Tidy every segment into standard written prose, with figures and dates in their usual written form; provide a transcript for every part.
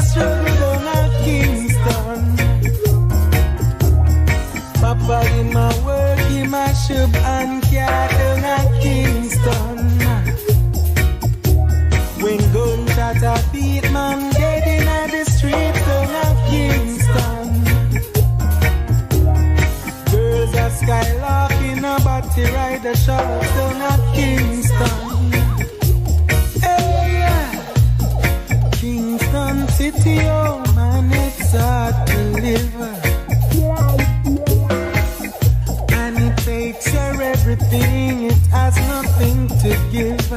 struggle down at Kingston. Papa in my work, he mash up and car down at Kingston. When gunshot a beat man dead in the street down at Kingston. Girls are skylarking a body ride the shop down at Kingston. Hey, Kingston city, oh man, it's hard to live. And it takes your everything, it has nothing to give.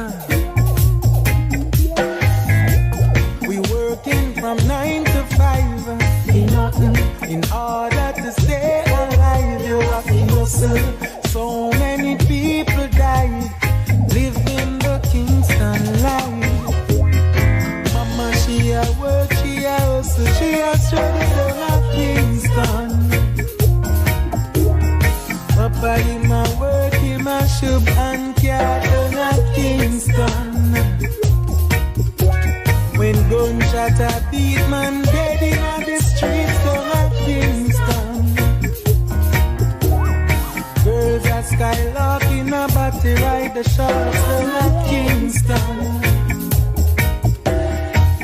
We working from 9 to 5 in order to stay alive. You have to hustle. So many people died living the Kingston life. Mama, she a work, she a hustle, she a struggle down at Kingston. Papa in my work, he mash up and car down at Kingston. When gunshot a beat man dead in the streets down at Kingston. Girls are skylarking a body ride the shots down at Kingston.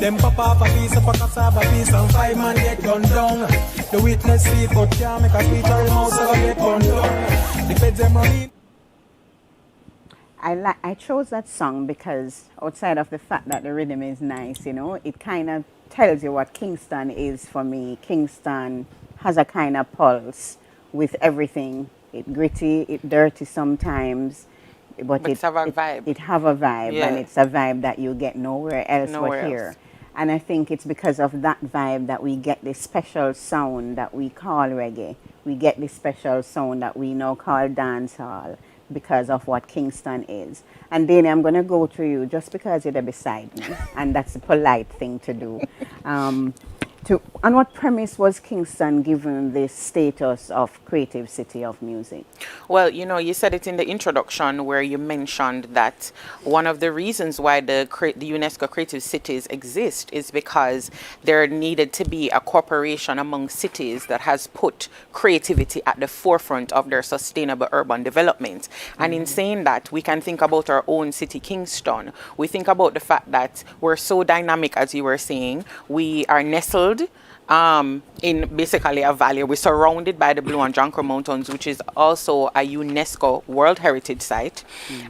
Them pop off a piece of a cassava piece and 5 man get gunned down. The witness see but can't make a speech or the mouse or get gunned down. The feds them running. I chose that song because outside of the fact that the rhythm is nice, you know, it kind of tells you what Kingston is for me. Kingston has a kind of pulse with everything. It gritty, it dirty sometimes, but it have a vibe. It have a vibe, yeah. And it's a vibe that you get nowhere else but here. And I think it's because of that vibe that we get this special sound that we call reggae. We get this special sound that we now call dancehall, because of what Kingston is. And Dania, I'm going to go to you just because you're beside me, and that's a polite thing to do. On what premise was Kingston given this status of creative city of music? Well, you know, you said it in the introduction where you mentioned that one of the reasons why the UNESCO Creative Cities exist is because there needed to be a cooperation among cities that has put creativity at the forefront of their sustainable urban development. And in saying that, we can think about our own city, Kingston. We think about the fact that we're so dynamic, as you were saying. We are nestled in basically a valley. We're surrounded by the Blue and Jonker Mountains, which is also a UNESCO World Heritage Site.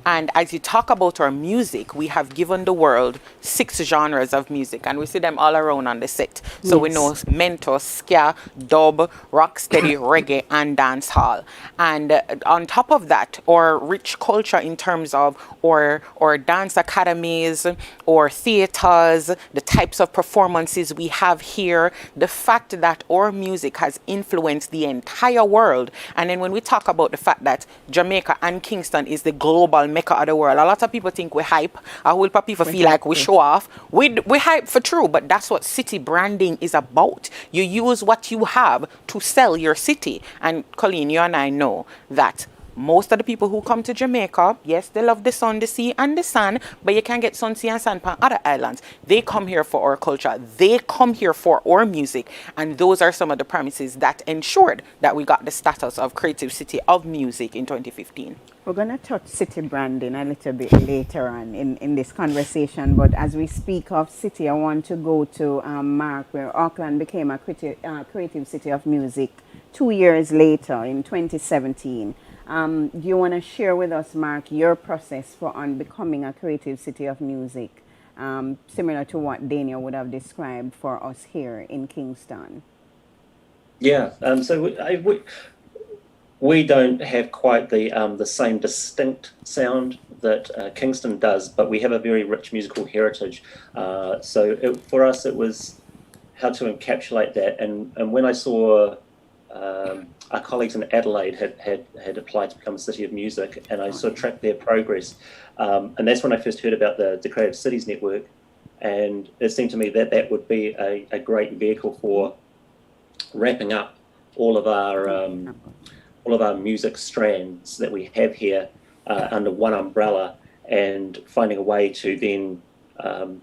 And as you talk about our music, we have given the world 6 genres of music, and we see them all around on the set. So we know mento, ska, dub, rocksteady, reggae, and dancehall. And on top of that, our rich culture in terms of or dance academies or theaters, the types of performances we have here, the fact that our music has influenced the entire world. And then when we talk about the fact that Jamaica and Kingston is the global mecca of the world, a lot of people think we hype. A whole lot of people feel like we show off. We hype for true, but that's what city branding is about. You use what you have to sell your city. And Coleen, you and I know that most of the people who come to Jamaica, yes, they love the sun, the sea, and the sand, but you can't get sun, sea, and sand on other islands. They come here for our culture. They come here for our music. And those are some of the premises that ensured that we got the status of Creative City of Music in 2015. We're going to touch city branding a little bit later on in this conversation, but as we speak of city, I want to go to Mark, where Auckland became a creative city of music 2 years later in 2017. Do you want to share with us, Mark, your process on becoming a creative city of music, similar to what Dania would have described for us here in Kingston? Yeah, so we don't have quite the same distinct sound that Kingston does, but we have a very rich musical heritage. For us, it was how to encapsulate that. And when I saw our colleagues in Adelaide had applied to become a city of music, and I sort of tracked their progress. And that's when I first heard about the Creative Cities Network, and it seemed to me that that would be a great vehicle for wrapping up all of our music strands that we have here under one umbrella, and finding a way to then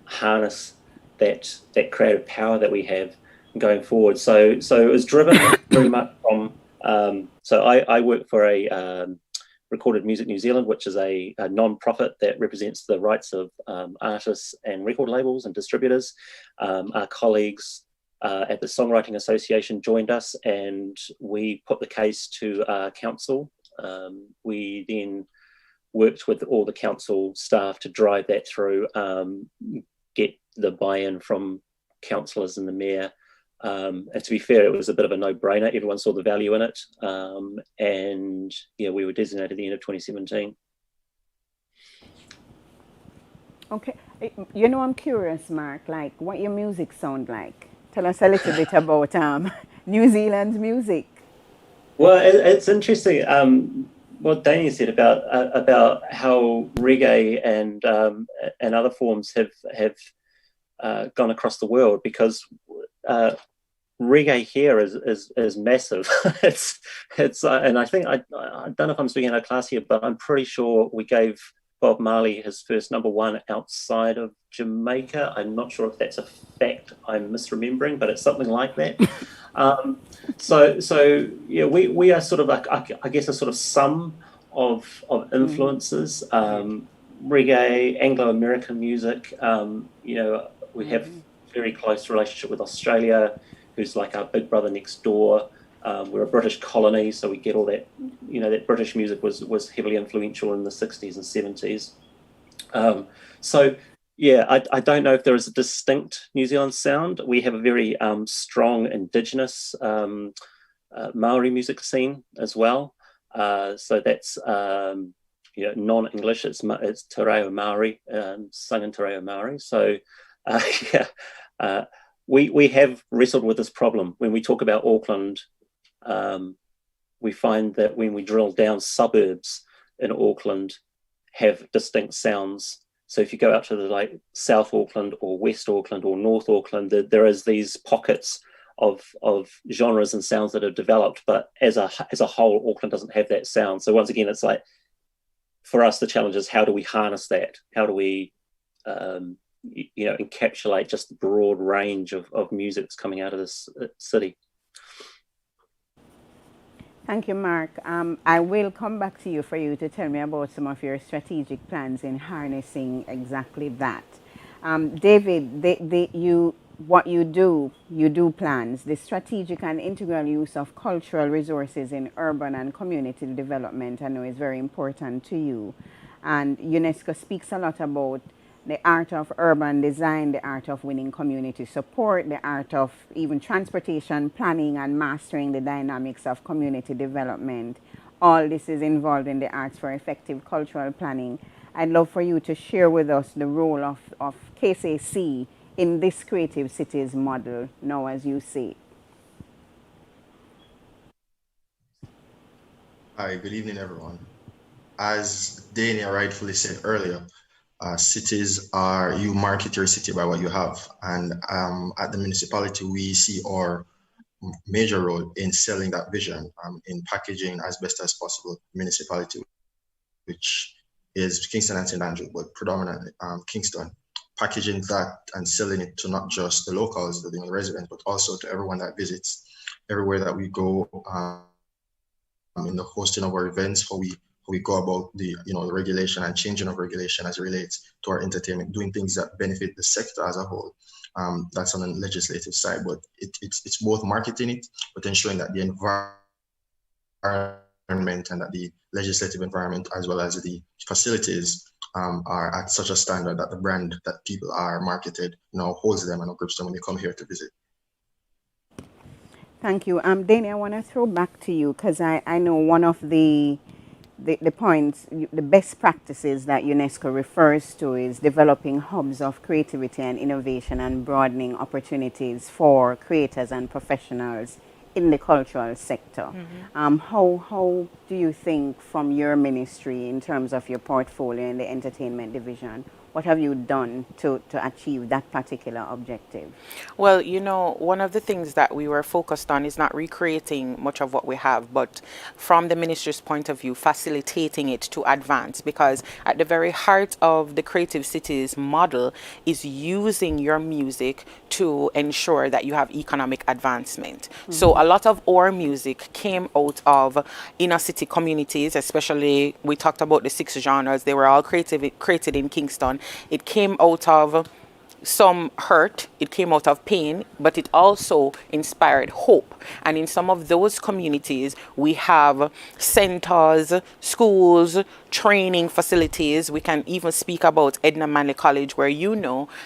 harness that creative power that we have going forward. So it was driven very much from. So I work for a Recorded Music New Zealand, which is a non-profit that represents the rights of artists and record labels and distributors. Our colleagues at the Songwriting Association joined us, and we put the case to council. We then worked with all the council staff to drive that through, get the buy-in from councillors and the mayor. And to be fair, it was a bit of a no-brainer. Everyone saw the value in it. And yeah, we were designated at the end of 2017. Okay. You know, I'm curious, Mark, like what your music sound like. Tell us a little bit about New Zealand's music. Well, it's interesting what Dania said about how reggae and other forms have gone across the world, because reggae here is massive. it's and I think I don't know if I'm speaking out of class here, but I'm pretty sure we gave Bob Marley his first #1 outside of Jamaica. I'm not sure if that's a fact I'm misremembering, but it's something like that. So yeah, we are sort of I guess a sort of sum of influences. Reggae, Anglo-American music. You know, we have very close relationship with Australia, who's like our big brother next door. We're a British colony, so we get all that, you know, that British music was heavily influential in the 60s and 70s. So, yeah, I don't know if there is a distinct New Zealand sound. We have a very strong indigenous Maori music scene as well. So that's, you know, non-English, it's Te Reo Maori, sung in Te Reo Maori. So, yeah, we have wrestled with this problem. When we talk about Auckland, we find that when we drill down, suburbs in Auckland have distinct sounds. So if you go out to the like South Auckland or West Auckland or North Auckland, there is these pockets of genres and sounds that have developed, but as a whole, Auckland doesn't have that sound. So once again, it's like, for us, the challenge is how do we harness that? How do we you know, encapsulate just the broad range of music that's coming out of this city? Thank you, Mark. I will come back to you for you to tell me about some of your strategic plans in harnessing exactly that. David, what you do plans, the strategic and integral use of cultural resources in urban and community development, I know is very important to you. And UNESCO speaks a lot about the art of urban design, the art of winning community support, the art of even transportation planning and mastering the dynamics of community development. All this is involved in the arts for effective cultural planning. I'd love for you to share with us the role of KCC in this creative cities model now as you see it. Hi, good evening, everyone. As Dania rightfully said earlier, cities are, you market your city by what you have. And at the municipality, we see our major role in selling that vision, in packaging as best as possible municipality, which is Kingston and St. Andrew, but predominantly Kingston, packaging that and selling it to not just the locals, the residents, but also to everyone that visits, everywhere that we go, in the hosting of our events, how we go about the the regulation and changing of regulation as it relates to our entertainment, doing things that benefit the sector as a whole. That's on the legislative side, but it's both marketing it, but ensuring that the environment and that the legislative environment as well as the facilities are at such a standard that the brand that people are marketed holds them and grips them when they come here to visit. Thank you. Dania, I want to throw back to you because I know one of the points, the best practices that UNESCO refers to is developing hubs of creativity and innovation and broadening opportunities for creators and professionals in the cultural sector. Mm-hmm. How do you think from your ministry in terms of your portfolio in the entertainment division, what have you done to achieve that particular objective? Well, one of the things that we were focused on is not recreating much of what we have, but from the ministry's point of view, facilitating it to advance. Because at the very heart of the Creative Cities model is using your music to ensure that you have economic advancement. So a lot of our music came out of inner city communities, especially we talked about the 6 genres. They were all created in Kingston. It came out of some hurt, it came out of pain, but it also inspired hope. And in some of those communities, we have centers, schools, training facilities. We can even speak about Edna Manley College, where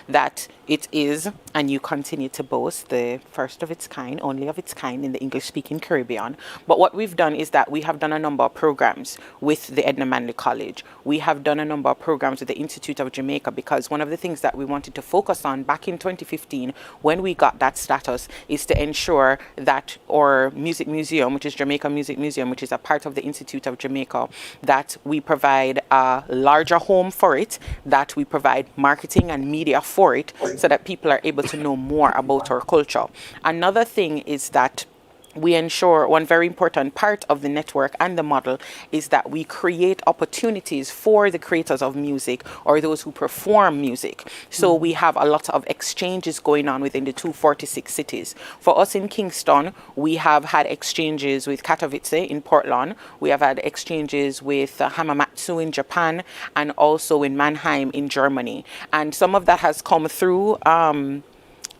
that it is, and you continue to boast, the first of its kind, only of its kind in the English-speaking Caribbean. But what we've done is that we have done a number of programs with the Edna Manley College. We have done a number of programs with the Institute of Jamaica, because one of the things that we wanted to focus on back in 2015, when we got that status, is to ensure that our music museum, which is Jamaica Music Museum, which is a part of the Institute of Jamaica, that we provide a larger home for it, that we provide marketing and media for it, so that people are able to know more about our culture. Another thing is that we ensure one very important part of the network and the model is that we create opportunities for the creators of music or those who perform music. So we have a lot of exchanges going on within the 246 cities. For us in Kingston, we have had exchanges with Katowice in Portland. We have had exchanges with Hamamatsu in Japan, and also in Mannheim in Germany. And some of that has come through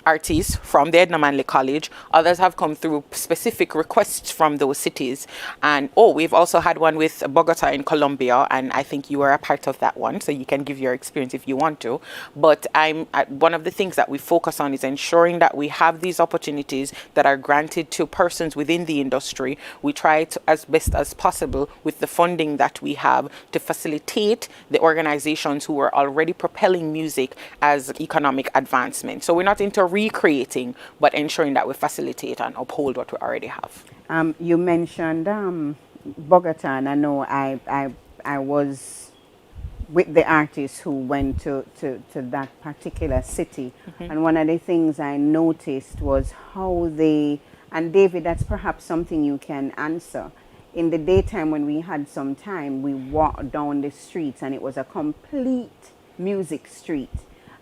artists from the Edna Manley College. Others have come through specific requests from those cities. And we've also had one with Bogota in Colombia, and I think you were a part of that one, so you can give your experience if you want to. But one of the things that we focus on is ensuring that we have these opportunities that are granted to persons within the industry. We try to, as best as possible, with the funding that we have, to facilitate the organizations who are already propelling music as economic advancement. So we're not into recreating, but ensuring that we facilitate and uphold what we already have. You mentioned Bogota, and I know I was with the artists who went to that particular city, and one of the things I noticed was how and David, that's perhaps something you can answer. In the daytime, when we had some time, we walked down the streets, and it was a complete music street.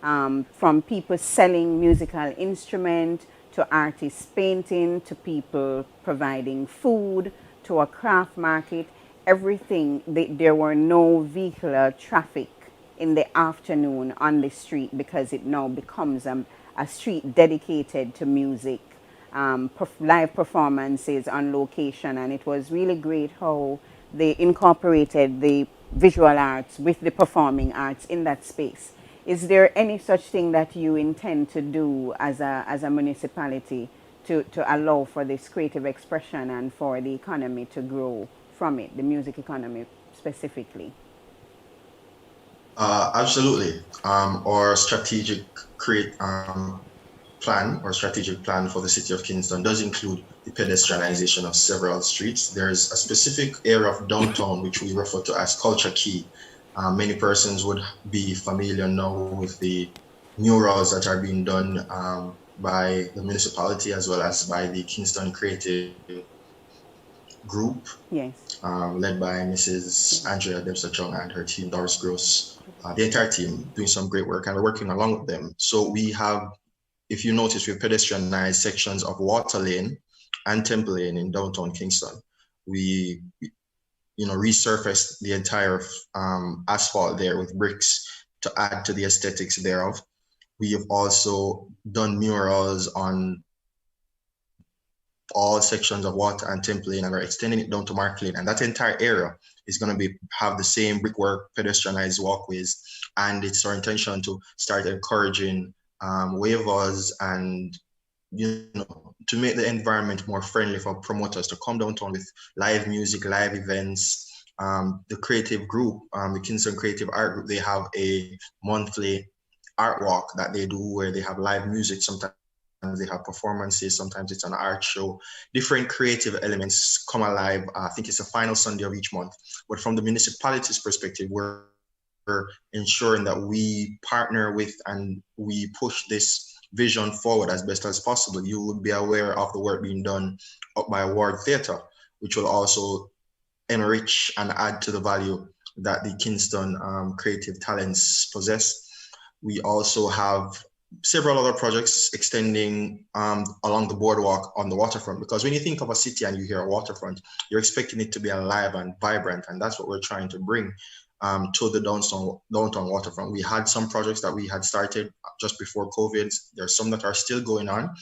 From people selling musical instruments, to artists painting, to people providing food, to a craft market, everything. There were no vehicular traffic in the afternoon on the street, because it now becomes a street dedicated to music, live performances on location. And it was really great how they incorporated the visual arts with the performing arts in that space. Is there any such thing that you intend to do as a municipality to allow for this creative expression and for the economy to grow from it, the music economy specifically? Absolutely. Our strategic plan for the city of Kingston does include the pedestrianization of several streets. There's a specific area of downtown which we refer to as Culture Key. Many persons would be familiar now with the murals that are being done by the municipality as well as by the Kingston Creative Group, yes, led by Mrs. Andrea Debsa-Chung and her team, Doris Gross, the entire team doing some great work, and we're working along with them. So we have, if you notice, we've pedestrianized sections of Water Lane and Temple Lane in downtown Kingston. We resurfaced the entire asphalt there with bricks to add to the aesthetics thereof. We have also done murals on all sections of Water and Temple Lane, and we're extending it down to Mark Lane. And that entire area is going to have the same brickwork, pedestrianized walkways. And it's our intention to start encouraging waivers and to make the environment more friendly for promoters to come downtown with live music, live events. The creative group, the Kingston Creative Art Group, they have a monthly art walk that they do where they have live music. Sometimes they have performances, sometimes it's an art show. Different creative elements come alive. I think it's the final Sunday of each month. But from the municipality's perspective, we're ensuring that we partner with and we push this vision forward as best as possible. You would be aware of the work being done up by Ward Theatre, which will also enrich and add to the value that the Kingston creative talents possess. We also have several other projects extending along the boardwalk on the waterfront, because when you think of a city and you hear a waterfront, you're expecting it to be alive and vibrant, and that's what we're trying to bring to the downtown waterfront. We had some projects that we had started just before COVID. There's some that are still going on,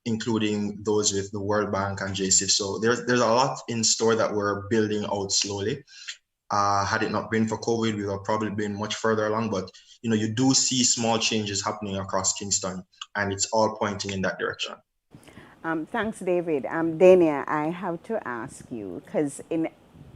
including those with the World Bank and JCIF. So there's a lot in store that we're building out slowly. Had it not been for COVID, we would have probably been much further along, but you do see small changes happening across Kingston, and it's all pointing in that direction. Thanks, David. Dania, I have to ask you, because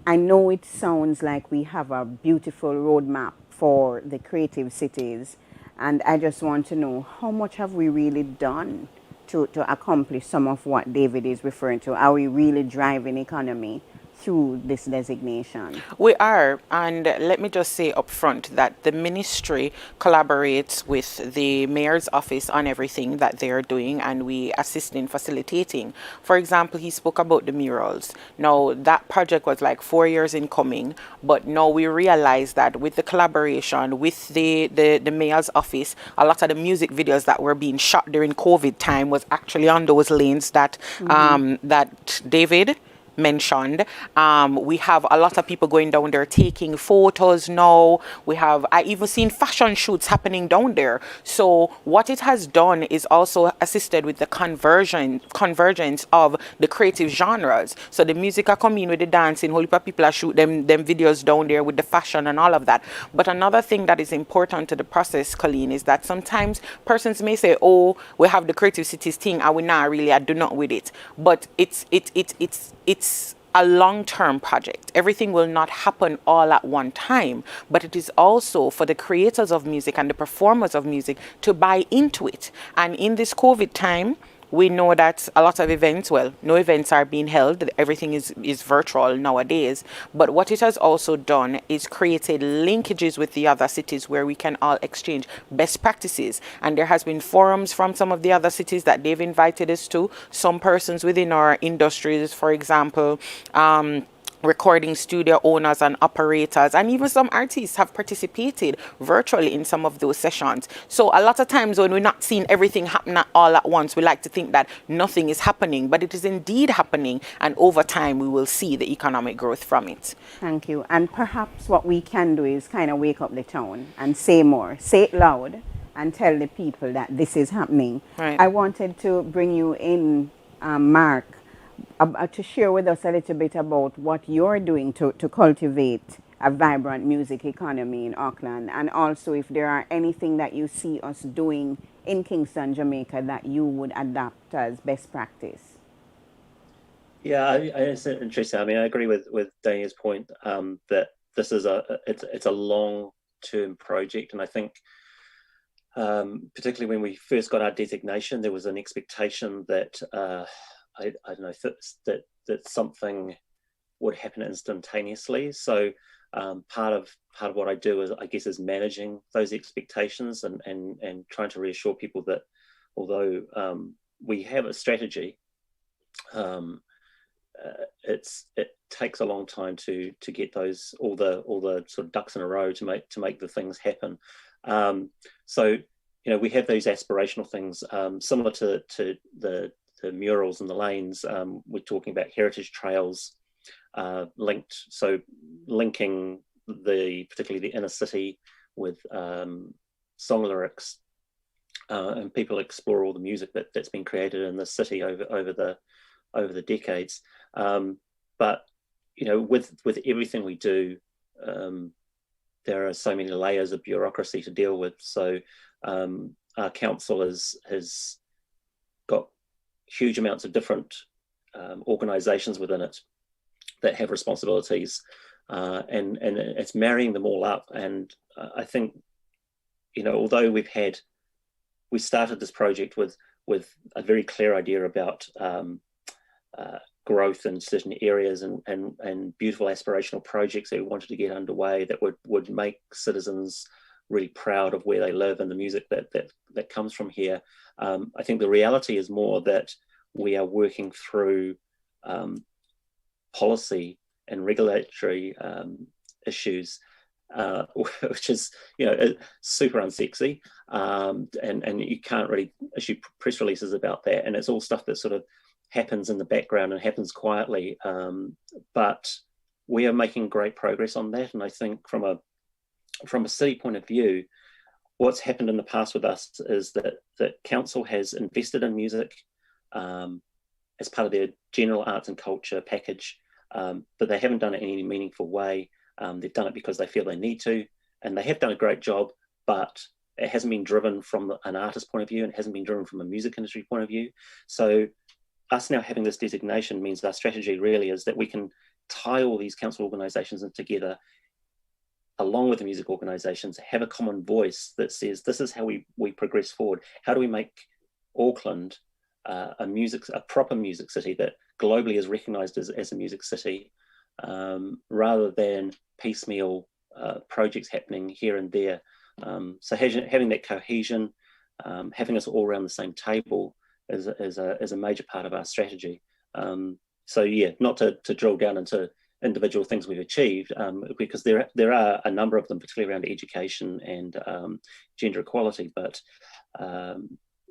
I know it sounds like we have a beautiful roadmap for the creative cities, and I just want to know, how much have we really done to accomplish some of what David is referring to? Are we really driving economy through this designation? We are, and let me just say up front that the ministry collaborates with the mayor's office on everything that they are doing, and we assist in facilitating. For example, he spoke about the murals. Now, that project was like 4 years in coming, but now we realize that with the collaboration with the mayor's office, a lot of the music videos that were being shot during COVID time was actually on those lanes that that David mentioned. We have a lot of people going down there taking photos now. I even seen fashion shoots happening down there. So what it has done is also assisted with the convergence of the creative genres. So the music are coming with the dancing, whole heap of people are shoot them videos down there with the fashion and all of that. But another thing that is important to the process, Coleen, is that sometimes persons may say, oh, we have the creative cities thing, and we not really, I do not with it. But it's a long-term project. Everything will not happen all at one time, but it is also for the creators of music and the performers of music to buy into it. And in this COVID time, we know that a lot of events, no events are being held. Everything is virtual nowadays. But what it has also done is created linkages with the other cities where we can all exchange best practices. And there has been forums from some of the other cities that they've invited us to. Some persons within our industries, for example, recording studio owners and operators, and even some artists have participated virtually in some of those sessions. So a lot of times when we're not seeing everything happen all at once, we like to think that nothing is happening, but it is indeed happening, and over time we will see the economic growth from it. Thank you. And perhaps what we can do is kind of wake up the town and say more, say it loud, and tell the people that this is happening. Right. I wanted to bring you in, Mark, to share with us a little bit about what you're doing to cultivate a vibrant music economy in Auckland, and also if there are anything that you see us doing in Kingston, Jamaica, that you would adapt as best practice. Yeah, it's interesting. I mean, I agree with Dania's point that this is it's a long-term project, and I think particularly when we first got our designation, there was an expectation that I don't know that something would happen instantaneously. So part of what I do is managing those expectations and trying to reassure people that although we have a strategy, it takes a long time to get those all the sort of ducks in a row to make the things happen. So we have those aspirational things similar to the murals and the lanes. We're talking about heritage trails linking particularly the inner city with song lyrics, and people explore all the music that's been created in the city over the decades. But with everything we do, there are so many layers of bureaucracy to deal with. So our council has got huge amounts of different organizations within it that have responsibilities, and it's marrying them all up. And I think, although we started this project with a very clear idea about growth in certain areas and beautiful aspirational projects that we wanted to get underway that would make citizens really proud of where they live and the music that comes from here. I think the reality is more that we are working through policy and regulatory issues, which is, super unsexy, and you can't really issue press releases about that, and it's all stuff that sort of happens in the background and happens quietly, but we are making great progress on that. And I think from a city point of view, what's happened in the past with us is that council has invested in music as part of their general arts and culture package, but they haven't done it in any meaningful way. They've done it because they feel they need to, and they have done a great job, but it hasn't been driven from an artist point of view, and it hasn't been driven from a music industry point of view. So us now having this designation means our strategy really is that we can tie all these council organisations together along with the music organisations, have a common voice that says this is how we progress forward. How do we make Auckland a proper music city that globally is recognised as a music city, rather than piecemeal projects happening here and there. So having that cohesion, having us all around the same table is a major part of our strategy. So yeah, not to drill down into individual things we've achieved, because there are a number of them, particularly around education and gender equality. But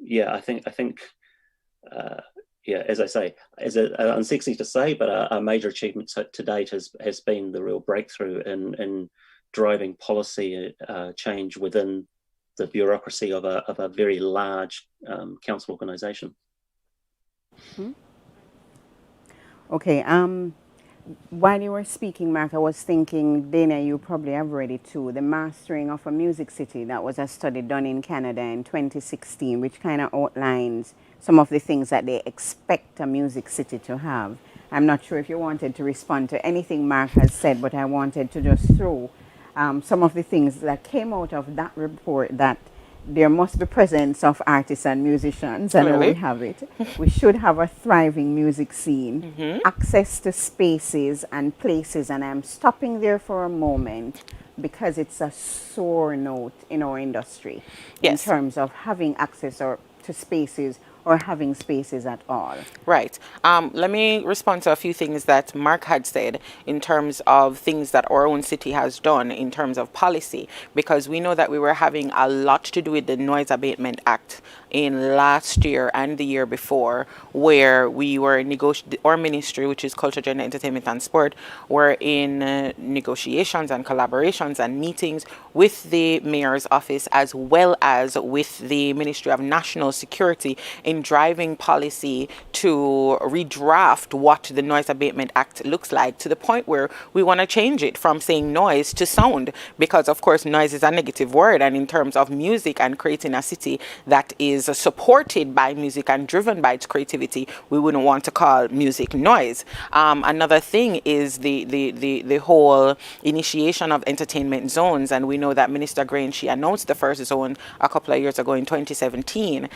yeah, I think yeah, as I say, unsexy to say, but a major achievement to date has been the real breakthrough in driving policy change within the bureaucracy of a very large council organisation. Mm-hmm. Okay. While you were speaking, Mark, I was thinking, Dania, you probably have read it too, The Mastering of a Music City. That was a study done in Canada in 2016, which kind of outlines some of the things that they expect a music city to have. I'm not sure if you wanted to respond to anything Mark has said, but I wanted to just throw some of the things that came out of that report, that there must be presence of artists and musicians, and we have it. We should have a thriving music scene, access to spaces and places, and I'm stopping there for a moment because it's a sore note in our industry in terms of having access to spaces or having spaces at all. Right. Let me respond to a few things that Mark had said in terms of things that our own city has done in terms of policy, because we know that we were having a lot to do with the Noise Abatement Act in last year and the year before, where we were our ministry, which is Culture, Gender, Entertainment and Sport, were in negotiations and collaborations and meetings with the mayor's office as well as with the Ministry of National Security in driving policy to redraft what the Noise Abatement Act looks like, to the point where we want to change it from saying noise to sound, because of course noise is a negative word, and in terms of music and creating a city that is supported by music and driven by its creativity, we wouldn't want to call music noise. Another thing is the whole initiation of entertainment zones, and we know that Minister Grange, she announced the first zone a couple of years ago in 2017.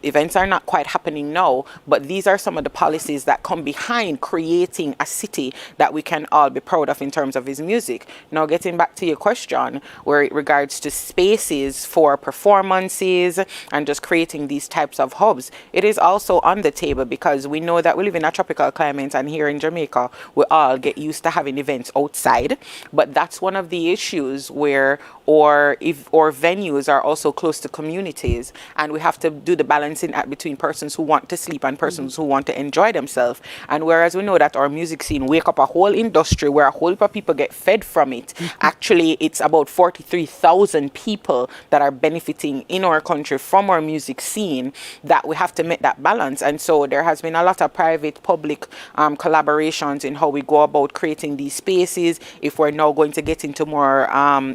Events are not quite happening now, but these are some of the policies that come behind creating a city that we can all be proud of in terms of his music. Now, getting back to your question, where it regards to spaces for performances and just creating these types of hubs, it is also on the table, because we know that we live in a tropical climate, and here in Jamaica, we all get used to having events outside. But that's one of the issues where if our venues are also close to communities, and we have to do the balancing act between persons who want to sleep and persons who want to enjoy themselves. And whereas we know that our music scene wake up a whole industry where a whole heap of people get fed from it, actually it's about 43,000 people that are benefiting in our country from our music scene, that we have to make that balance. And so there has been a lot of private public collaborations in how we go about creating these spaces. If we're now going to get into more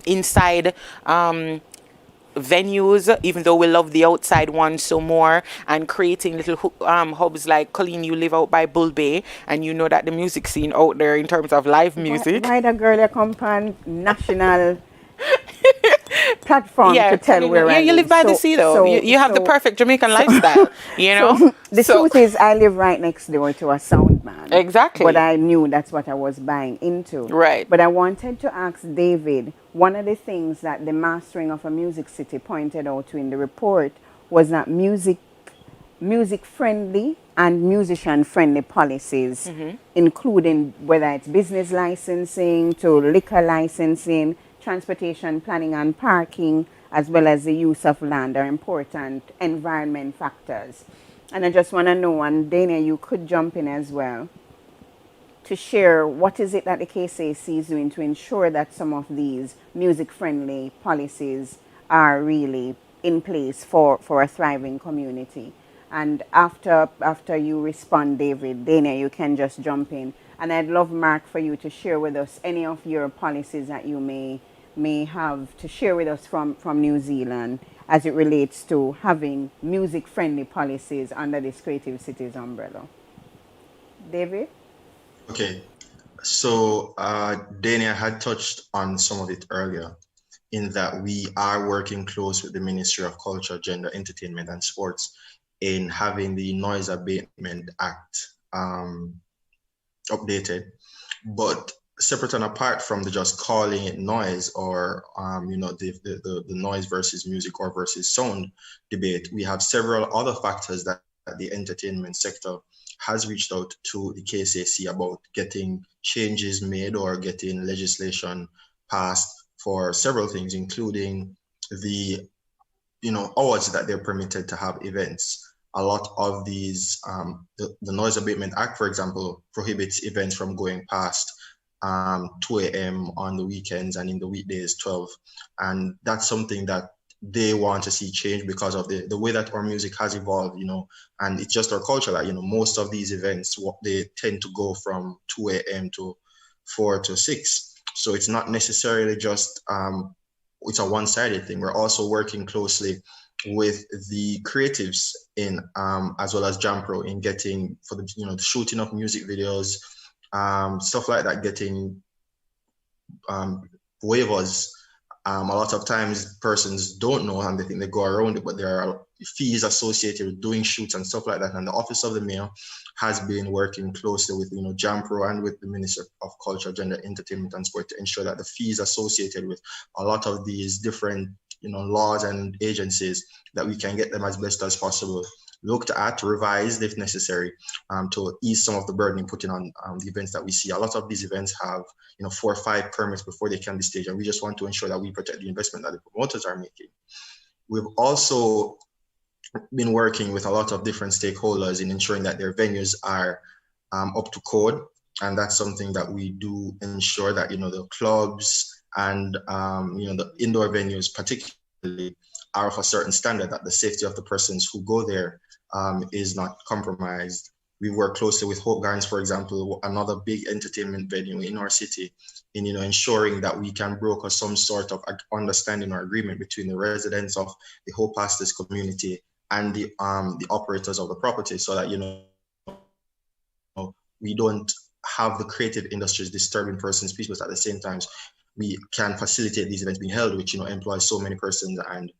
inside venues, even though we love the outside ones so more, and creating little hubs like, Coleen, you live out by Bull Bay, and you know that the music scene out there in terms of live music. Why the girl you come on national platform to tell where I you live live. by the sea, though. You have the perfect Jamaican lifestyle, you know? The truth is, I live right next door to a sound man. Exactly. But I knew that's what I was buying into. Right. But I wanted to ask David, one of the things that the Mastering of a Music City pointed out in the report was that music-friendly and musician-friendly policies, including whether it's business licensing to liquor licensing, transportation planning and parking, as well as the use of land, are important environment factors. And I just want to know, and Dania, you could jump in as well, to share what is it that the KCAC is doing to ensure that some of these music-friendly policies are really in place for a thriving community. And after you respond, David, Dania, you can just jump in. And I'd love, Mark, for you to share with us any of your policies that you may have to share with us from New Zealand as it relates to having music-friendly policies under this Creative Cities umbrella. David? Okay, so Dania had touched on some of it earlier, in that we are working close with the Ministry of Culture, Gender, Entertainment and Sports in having the Noise Abatement Act updated. But separate and apart from just calling it noise or the noise versus music or versus sound debate, we have several other factors that the entertainment sector has reached out to the KCAC about getting changes made or getting legislation passed for several things, including the hours that they're permitted to have events. A lot of these, the Noise Abatement Act, for example, prohibits events from going past 2 a.m. on the weekends, and in the weekdays 12. And that's something that they want to see change because of the way that our music has evolved, and it's just our culture that, most of these events, they tend to go from 2 a.m. to 4 to 6. So it's not necessarily just, it's a one-sided thing. We're also working closely with the creatives in, as well as JamPro, in getting for the, the shooting of music videos, stuff like that, getting waivers. A lot of times persons don't know and they think they go around it, but there are fees associated with doing shoots and stuff like that. And the Office of the Mayor has been working closely with JamPro and with the Minister of Culture, Gender, Entertainment and Sport to ensure that the fees associated with a lot of these different laws and agencies, that we can get them as best as possible looked at, revised if necessary, to ease some of the burden putting on the events that we see. A lot of these events have 4 or 5 permits before they can be staged, and we just want to ensure that we protect the investment that the promoters are making. We've also been working with a lot of different stakeholders in ensuring that their venues are up to code, and that's something that we do ensure that the clubs and the indoor venues particularly are of a certain standard, that the safety of the persons who go there is not compromised. We work closely with Hope Gardens, for example, another big entertainment venue in our city, in ensuring that we can broker some sort of understanding or agreement between the residents of the Hope Pastors community and the operators of the property, so that we don't have the creative industries disturbing persons' peace, but at the same time we can facilitate these events being held, which employs so many persons and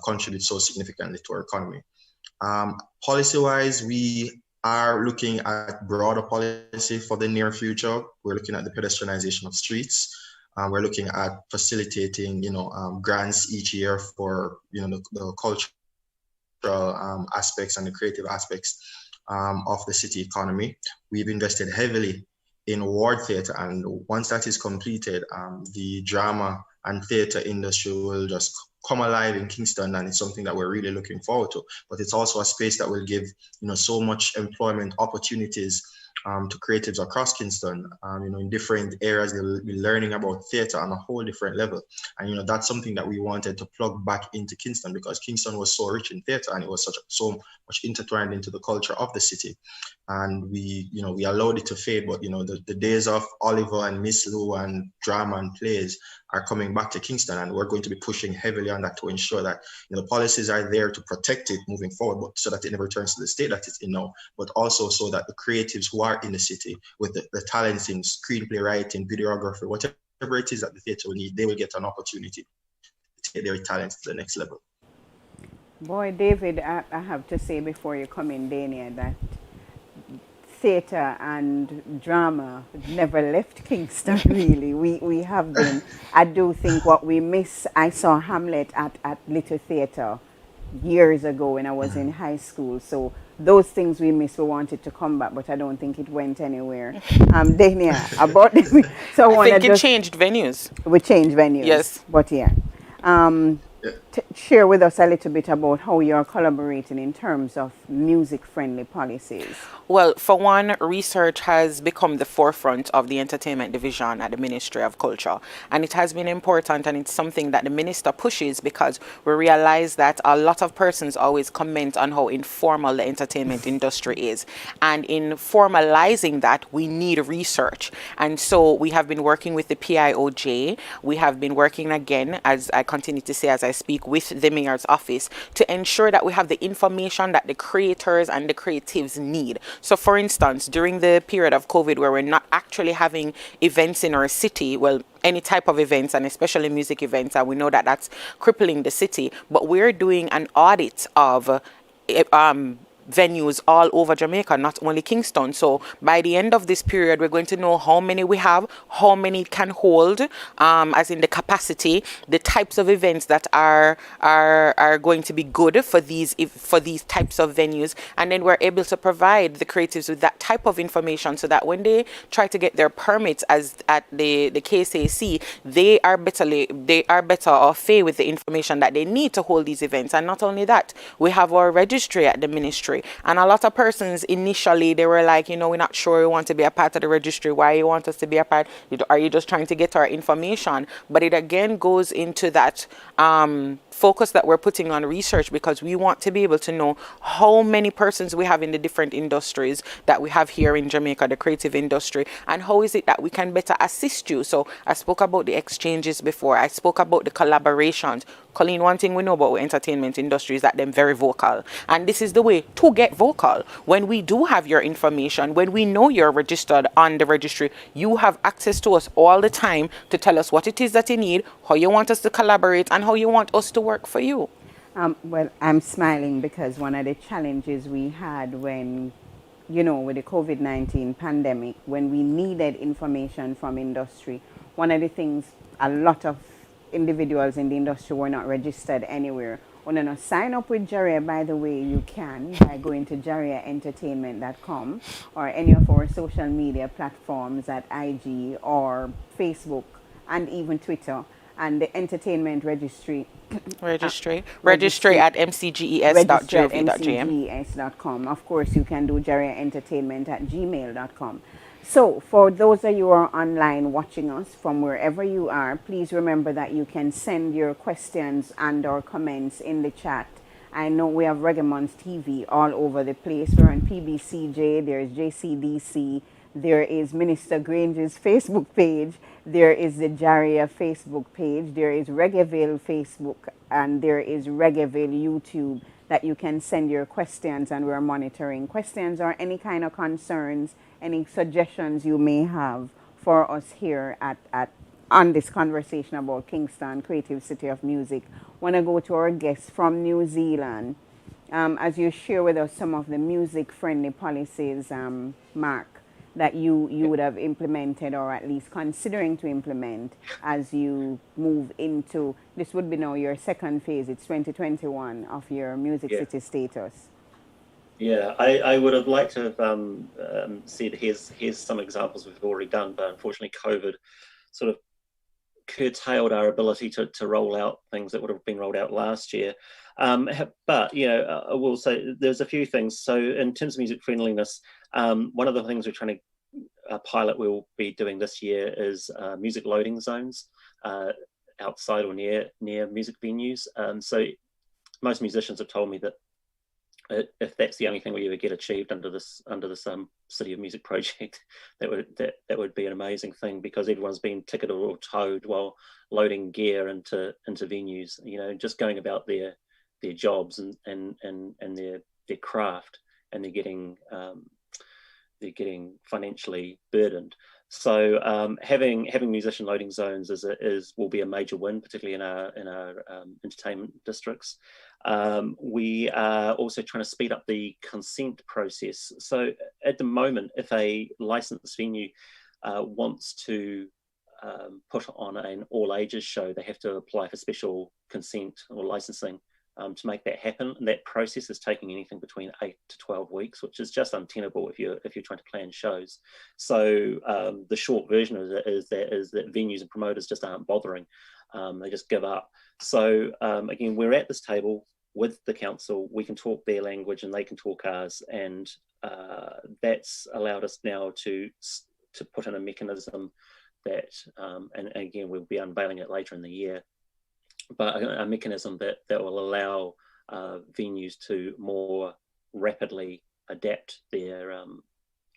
contribute so significantly to our economy. Policy-wise, we are looking at broader policy for the near future. We're looking at the pedestrianization of streets. We're looking at facilitating, grants each year for, the cultural aspects and the creative aspects of the city economy. We've invested heavily in ward theatre, and once that is completed, the drama and theatre industry will just come alive in Kingston, and it's something that we're really looking forward to. But it's also a space that will give so much employment opportunities to creatives across Kingston. In different areas, they'll be learning about theatre on a whole different level. And that's something that we wanted to plug back into Kingston, because Kingston was so rich in theatre and it was so much intertwined into the culture of the city. And we allowed it to fade, but the days of Oliver and Miss Lou and drama and plays are coming back to Kingston, and we're going to be pushing heavily on that to ensure that policies are there to protect it moving forward, but so that it never returns to the state that it's in now, but also so that the creatives who are in the city with the talents in screenplay writing, videography, whatever it is that the theatre will need, they will get an opportunity to take their talents to the next level. Boy, David, I have to say before you come in, Dania, that theatre and drama never left Kingston, really. We have been, I do think what we miss, I saw Hamlet at Little Theatre years ago when I was in high school. So those things we miss, we wanted to come back, but I don't think it went anywhere. Dania, about so I think it changed venues. We changed venues. Yes. But yeah. Share with us a little bit about how you're collaborating in terms of music-friendly policies. Well, for one, research has become the forefront of the entertainment division at the Ministry of Culture. And it has been important, and it's something that the minister pushes because we realize that a lot of persons always comment on how informal the entertainment industry is. And in formalizing that, we need research. And so we have been working with the PIOJ. We have been working again, as I continue to say as I speak, with the mayor's office to ensure that we have the information that the creators and the creatives need. So for instance, during the period of COVID where we're not actually having events in our city, well, any type of events and especially music events, and we know that that's crippling the city, but we're doing an audit of venues all over Jamaica, not only Kingston. So by the end of this period, we're going to know how many we have, how many can hold, as in the capacity, the types of events that are going to be good for these types of venues, and then we're able to provide the creatives with that type of information so that when they try to get their permits as at the KSAC, they are better off with the information that they need to hold these events. And not only that, we have our registry at the ministry. And a lot of persons initially, they were like, we're not sure we want to be a part of the registry. Why you want us to be a part? Are you just trying to get our information? But it again goes into that focus that we're putting on research, because we want to be able to know how many persons we have in the different industries that we have here in Jamaica, the creative industry, and how is it that we can better assist you. So I spoke about the exchanges before. I spoke about the collaborations. Coleen, one thing we know about the entertainment industry is that they're very vocal. And this is the way to get vocal. When we do have your information, when we know you're registered on the registry, you have access to us all the time to tell us what it is that you need, how you want us to collaborate, and how you want us to work for you. Well, I'm smiling because one of the challenges we had when, with the COVID-19 pandemic, when we needed information from industry, one of the things a lot of individuals in the industry were not registered anywhere. When you sign up with JaRIA, by the way, you can by going to jariaentertainment.com or any of our social media platforms at IG or Facebook and even Twitter. And the entertainment registry at mcges.gov.gm. Of course, you can do jariaentertainment at gmail.com. So for those of you who are online watching us from wherever you are, please remember that you can send your questions and or comments in the chat. I know we have Reggae Month TV all over the place. We're on PBCJ, there's JCDC, there is Minister Grange's Facebook page, there is the JaRIA Facebook page, there is Reggaeville Facebook, and there is Reggaeville YouTube that you can send your questions, and we're monitoring questions or any kind of concerns, any suggestions you may have for us here on this conversation about Kingston, Creative City of Music. Want to go to our guests from New Zealand. As you share with us some of the music-friendly policies, Mark, that you would have implemented or at least considering to implement as you move into, this would be now your second phase, it's 2021 of your Music City status. Yeah, I would have liked to have said here's some examples we've already done, but unfortunately COVID sort of curtailed our ability to roll out things that would have been rolled out last year. But I will say there's a few things. So in terms of music friendliness, one of the things we're trying to pilot we'll be doing this year is music loading zones outside or near music venues. So most musicians have told me that if that's the only thing we ever get achieved under this City of Music project, that would be an amazing thing, because everyone's been ticketed or towed while loading gear into venues. Just going about their jobs and their craft, and they're getting financially burdened. So having musician loading zones will be a major win, particularly in our entertainment districts. We are also trying to speed up the consent process. So at the moment, if a licensed venue wants to put on an all ages show, they have to apply for special consent or licensing to make that happen. And that process is taking anything between 8 to 12 weeks, which is just untenable if you're trying to plan shows. So the short version of it is that venues and promoters just aren't bothering. They just give up. So again, we're at this table with the council. We can talk their language and they can talk ours, and that's allowed us now to put in a mechanism that, and again, we'll be unveiling it later in the year, but a mechanism that will allow venues to more rapidly adapt their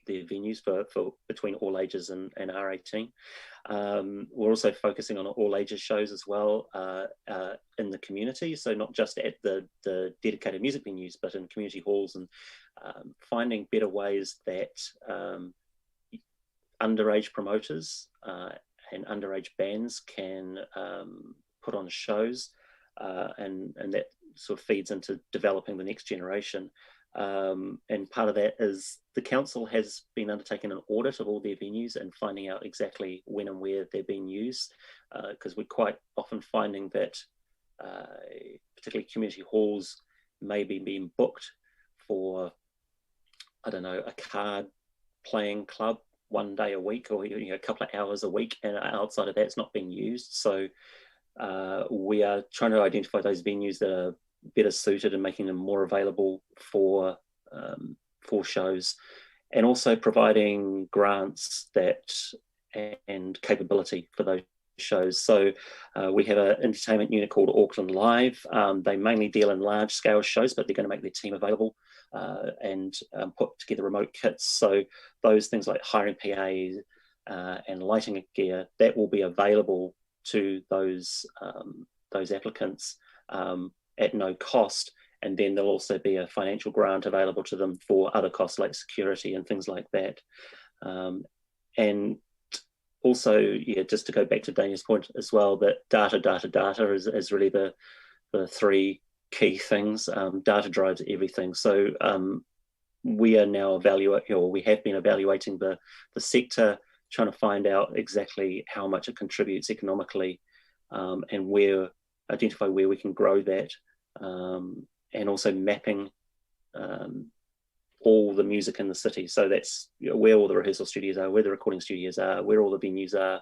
venues for between all ages and R18. We're also focusing on all ages shows as well in the community, so not just at the dedicated music venues, but in community halls, and finding better ways that underage promoters and underage bands can put on shows, and that sort of feeds into developing the next generation. And part of that is the council has been undertaking an audit of all their venues and finding out exactly when and where they're being used, because we're quite often finding that particularly community halls may be being booked for, I don't know, a card playing club one day a week, or a couple of hours a week, and outside of that it's not being used. So we are trying to identify those venues that are better suited and making them more available for shows, and also providing grants and capability for those shows. So we have an entertainment unit called Auckland Live. They mainly deal in large scale shows, but they're going to make their team available and put together remote kits. So those things like hiring PAs and lighting gear, that will be available to those applicants at no cost. And then there'll also be a financial grant available to them for other costs like security and things like that. And also, yeah, just to go back to Dania's point as well, that data is really the three key things. Data drives everything. So we are now we have been evaluating the sector, trying to find out exactly how much it contributes economically, and identify where we can grow that, and also mapping all the music in the city. So that's where all the rehearsal studios are, where the recording studios are, where all the venues are,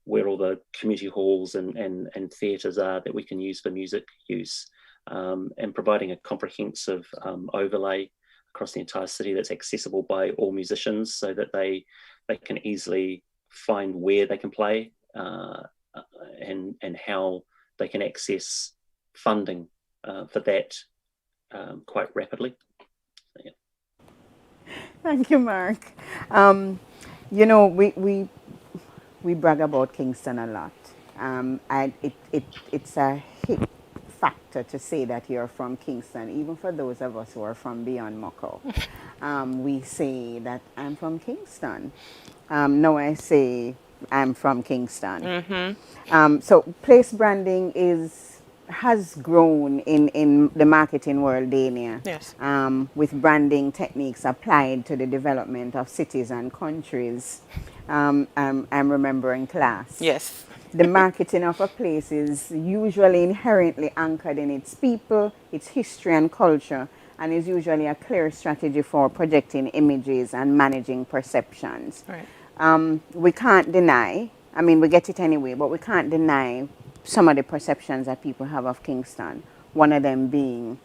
where all the community halls and theatres are that we can use for music use, and providing a comprehensive overlay across the entire city that's accessible by all musicians, so that they can easily find where they can play and how they can access funding for that quite rapidly. So, yeah. Thank you, Mark. We brag about Kingston a lot. And it's a hit factor to say that you're from Kingston, even for those of us who are from beyond Moko. We say that I'm from Kingston. Now I say I'm from Kingston. Mm-hmm. So place branding has grown in the marketing world, Dania. Yes. With branding techniques applied to the development of cities and countries. I'm remembering class. Yes. The marketing of a place is usually inherently anchored in its people, its history and culture, and is usually a clear strategy for projecting images and managing perceptions. Right. We can't deny, we get it anyway, but we can't deny some of the perceptions that people have of Kingston. One of them being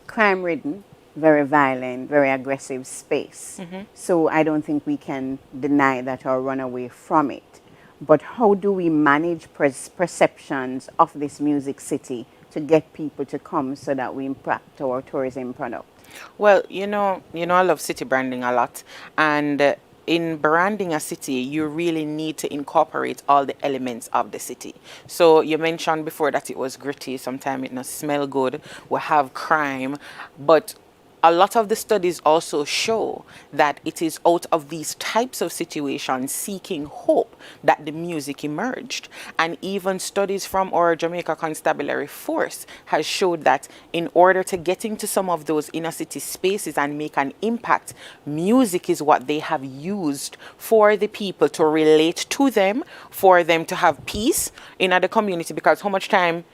crime-ridden, very violent, very aggressive space. Mm-hmm. So I don't think we can deny that or run away from it. But how do we manage perceptions of this music city to get people to come so that we impact our tourism product? Well, I love city branding a lot, and in branding a city, you really need to incorporate all the elements of the city. So you mentioned before that it was gritty, sometimes it not smell good, we have crime, but a lot of the studies also show that it is out of these types of situations seeking hope that the music emerged. And even studies from our Jamaica Constabulary Force has showed that in order to get into some of those inner city spaces and make an impact, music is what they have used for the people to relate to them, for them to have peace in the community. Because how much time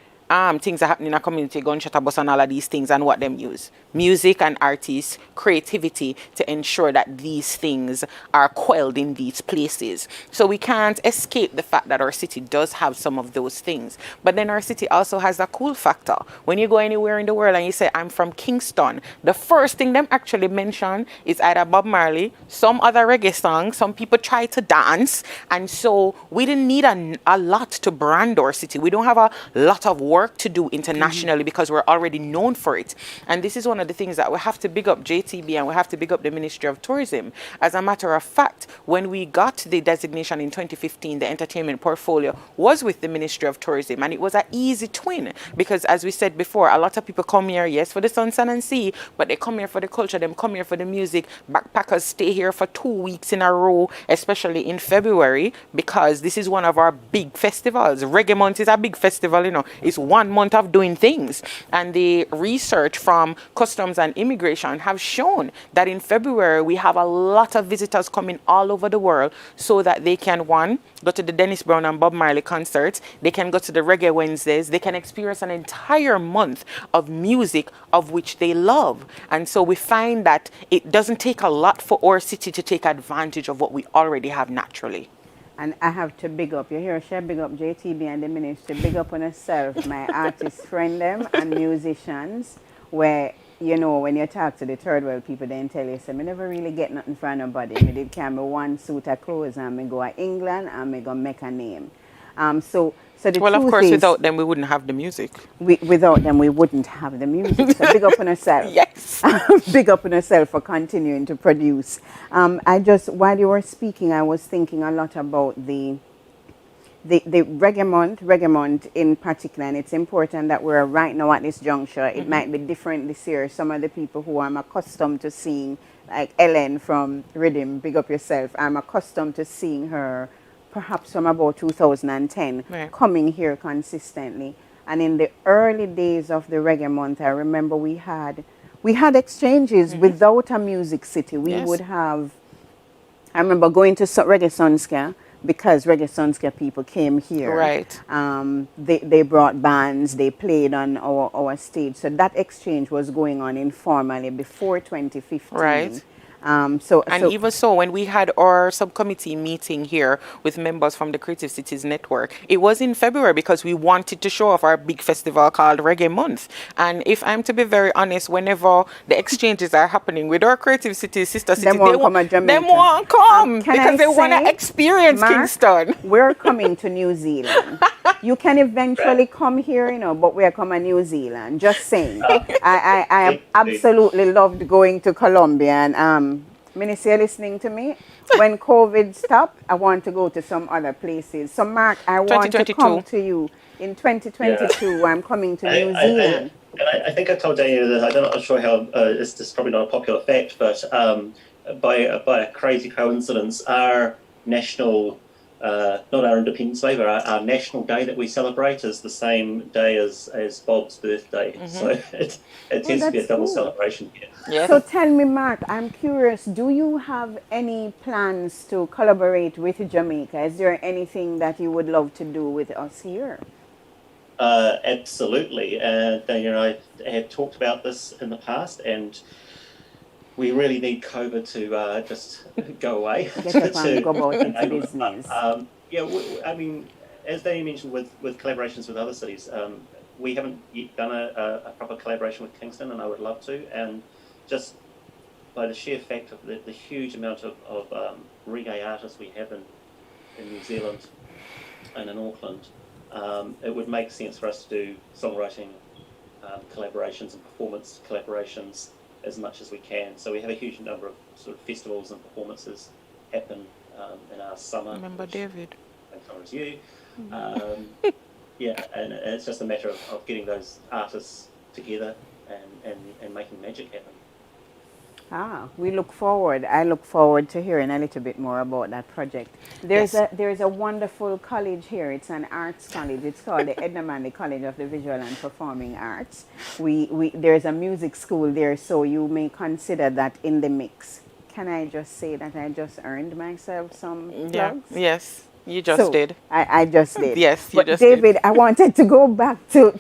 things are happening in a community, gunshot a bus and all of these things, and what them use? Music and artists, creativity to ensure that these things are quelled in these places. So we can't escape the fact that our city does have some of those things. But then our city also has a cool factor. When you go anywhere in the world and you say, I'm from Kingston, the first thing them actually mention is either Bob Marley, some other reggae song, some people try to dance. And so we didn't need a lot to brand our city. We don't have a lot of work to do internationally because we're already known for it. And this is one of the things that we have to big up JTB and we have to big up the Ministry of Tourism. As a matter of fact, when we got the designation in 2015, the entertainment portfolio was with the Ministry of Tourism, and it was an easy twin because, as we said before, a lot of people come here, yes, for the sun, sun and sea, but they come here for the culture, them come here for the music. Backpackers stay here for 2 weeks in a row, especially in February, because this is one of our big festivals. Reggae Month is a big festival, you know. It's 1 month of doing things. And the research from Customs and Immigration have shown that in February we have a lot of visitors coming all over the world so that they can, one, go to the Dennis Brown and Bob Marley concerts, they can go to the Reggae Wednesdays, they can experience an entire month of music of which they love. And so we find that it doesn't take a lot for our city to take advantage of what we already have naturally. And I have to big up, you hear, she big up JTB and the ministry, big up on herself, my artist friend them and musicians, where, you know, when you talk to the third world people, they tell you, say, I never really get nothing from nobody. I did carry one suit of clothes and I go to England and I go make a name. So the well, of truth course, is, without them, we wouldn't have the music. Without them, we wouldn't have the music. So big up on herself. Yes. Big up on herself for continuing to produce. While you were speaking, I was thinking a lot about the Reggae Month in particular, and it's important that we're right now at this juncture. It might be different this year. Some of the people who I'm accustomed to seeing, like Ellen from Rhythm, big up yourself, I'm accustomed to seeing her perhaps from about 2010, right, coming here consistently. And in the early days of the Reggae Month, I remember we had exchanges without a music city. We would have, I remember going to Reggae Sunscare, because Reggae Sunscare people came here. Right. They brought bands, they played on our stage. So that exchange was going on informally before 2015. Right. Even so, when we had our subcommittee meeting here with members from the Creative Cities Network, it was in February because we wanted to show off our big festival called Reggae Month. And if I'm to be very honest, whenever the exchanges are happening with our Creative Cities sister cities, they won't come because they want to experience Mark, Kingston. We're coming to New Zealand. You can eventually come here, you know, but we're coming to New Zealand. Just saying. I absolutely loved going to Colombia and Minister, you're listening to me? When COVID stopped, I want to go to some other places. So, Mark, I want to come to you in 2022. I'm coming to New Zealand. I think I told Dania that I'm not sure how, this is probably not a popular fact, but by a crazy coincidence, our national, not our Independence Day, but our national day that we celebrate is the same day as Bob's birthday. So it tends to be a double celebration here. Yeah. So tell me, Mark, I'm curious, do you have any plans to collaborate with Jamaica? Is there anything that you would love to do with us here? Absolutely. Dania and I have talked about this in the past, and we really need COVID to just go away. Get up and go about into business. I mean, as Dania mentioned with collaborations with other cities, we haven't yet done a proper collaboration with Kingston, and I would love to. And just by the sheer fact of the huge amount of reggae artists we have in New Zealand and in Auckland, it would make sense for us to do songwriting collaborations and performance collaborations as much as we can. So we have a huge number of sort of festivals and performances happen in our summer. Remember David? As you. And it's just a matter of getting those artists together and making magic happen. We look forward. I look forward to hearing a little bit more about that project. Yes. There's a wonderful college here. It's an arts college. It's called the Edna Manley College of the Visual and Performing Arts. There's a music school there, so you may consider that in the mix. Can I just say that I just earned myself some Yeah. plugs? Yes. You just did. I just did. Yes, you but just David, did. I wanted to go back to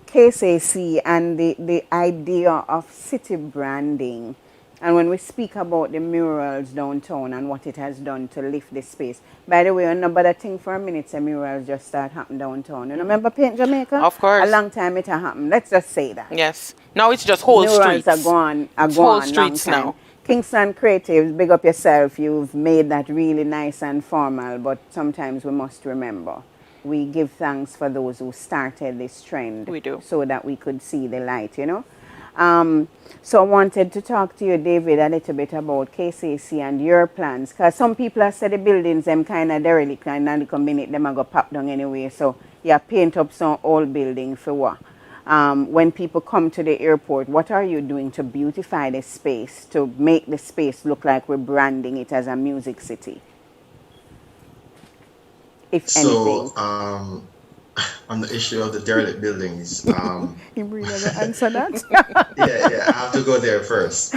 KCC and the idea of city branding. And when we speak about the murals downtown and what it has done to lift the space. By the way, another thing for a minute, the murals just start happening downtown. You remember Paint Jamaica? Of course. A long time it happened. Let's just say that. Yes. Now it's just whole Murals streets. are gone, It's whole long streets time. now. Kingston Creatives, big up yourself. You've made that really nice and formal, but sometimes we must remember. We give thanks for those who started this trend. We do. So that we could see the light, you know. So I wanted to talk to you, David, a little bit about KCC and your plans. Because some people have said the buildings, them kind of derelict, and in a minute, them are going to pop down anyway. So you paint up some old building for what? When people come to the airport, what are you doing to beautify the space, to make the space look like we're branding it as a music city? If anything. So, on the issue of the derelict buildings, You really never answer that? yeah, I have to go there first.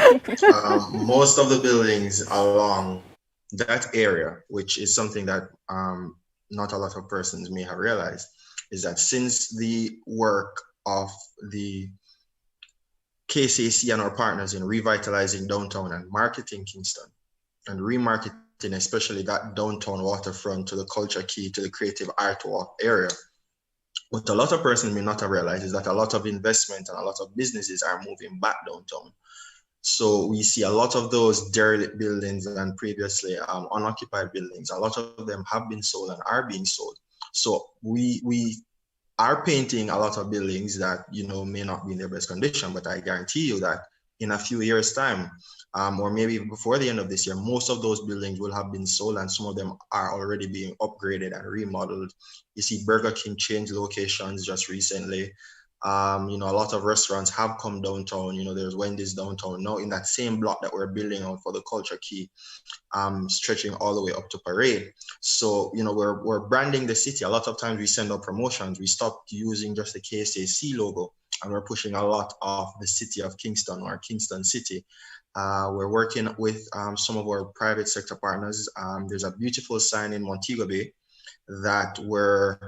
Most of the buildings along that area, which is something that not a lot of persons may have realized, is that since the work of the KCC and our partners in revitalizing downtown and marketing Kingston and remarketing especially that downtown waterfront to the culture key to the creative art walk area, what a lot of persons may not have realized is that a lot of investment and a lot of businesses are moving back downtown. So we see a lot of those derelict buildings and previously unoccupied buildings. A lot of them have been sold and are being sold. So we are painting a lot of buildings that, you know, may not be in their best condition, but I guarantee you that in a few years' time, or maybe before the end of this year, most of those buildings will have been sold and some of them are already being upgraded and remodeled. You see Burger King change locations just recently. You know, a lot of restaurants have come downtown. You know, there's Wendy's downtown now in that same block that we're building out for the culture key, stretching all the way up to Parade. So, you know, we're branding the city. A lot of times we send out promotions. We stopped using just the KSAC logo and we're pushing a lot of the city of Kingston or Kingston City. We're working with some of our private sector partners. There's a beautiful sign in Montego Bay that we're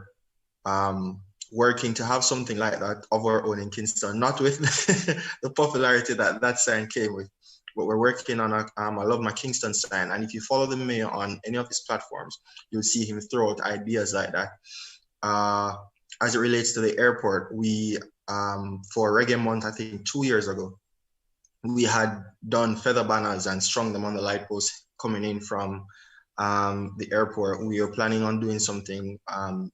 working to have something like that of our own in Kingston, not with the popularity that that sign came with, but we're working on a I Love My Kingston sign. And if you follow the mayor on any of his platforms, you'll see him throw out ideas like that. As it relates to the airport, we, for Reggae Month, I think 2 years ago, we had done feather banners and strung them on the light post coming in from the airport. We are planning on doing something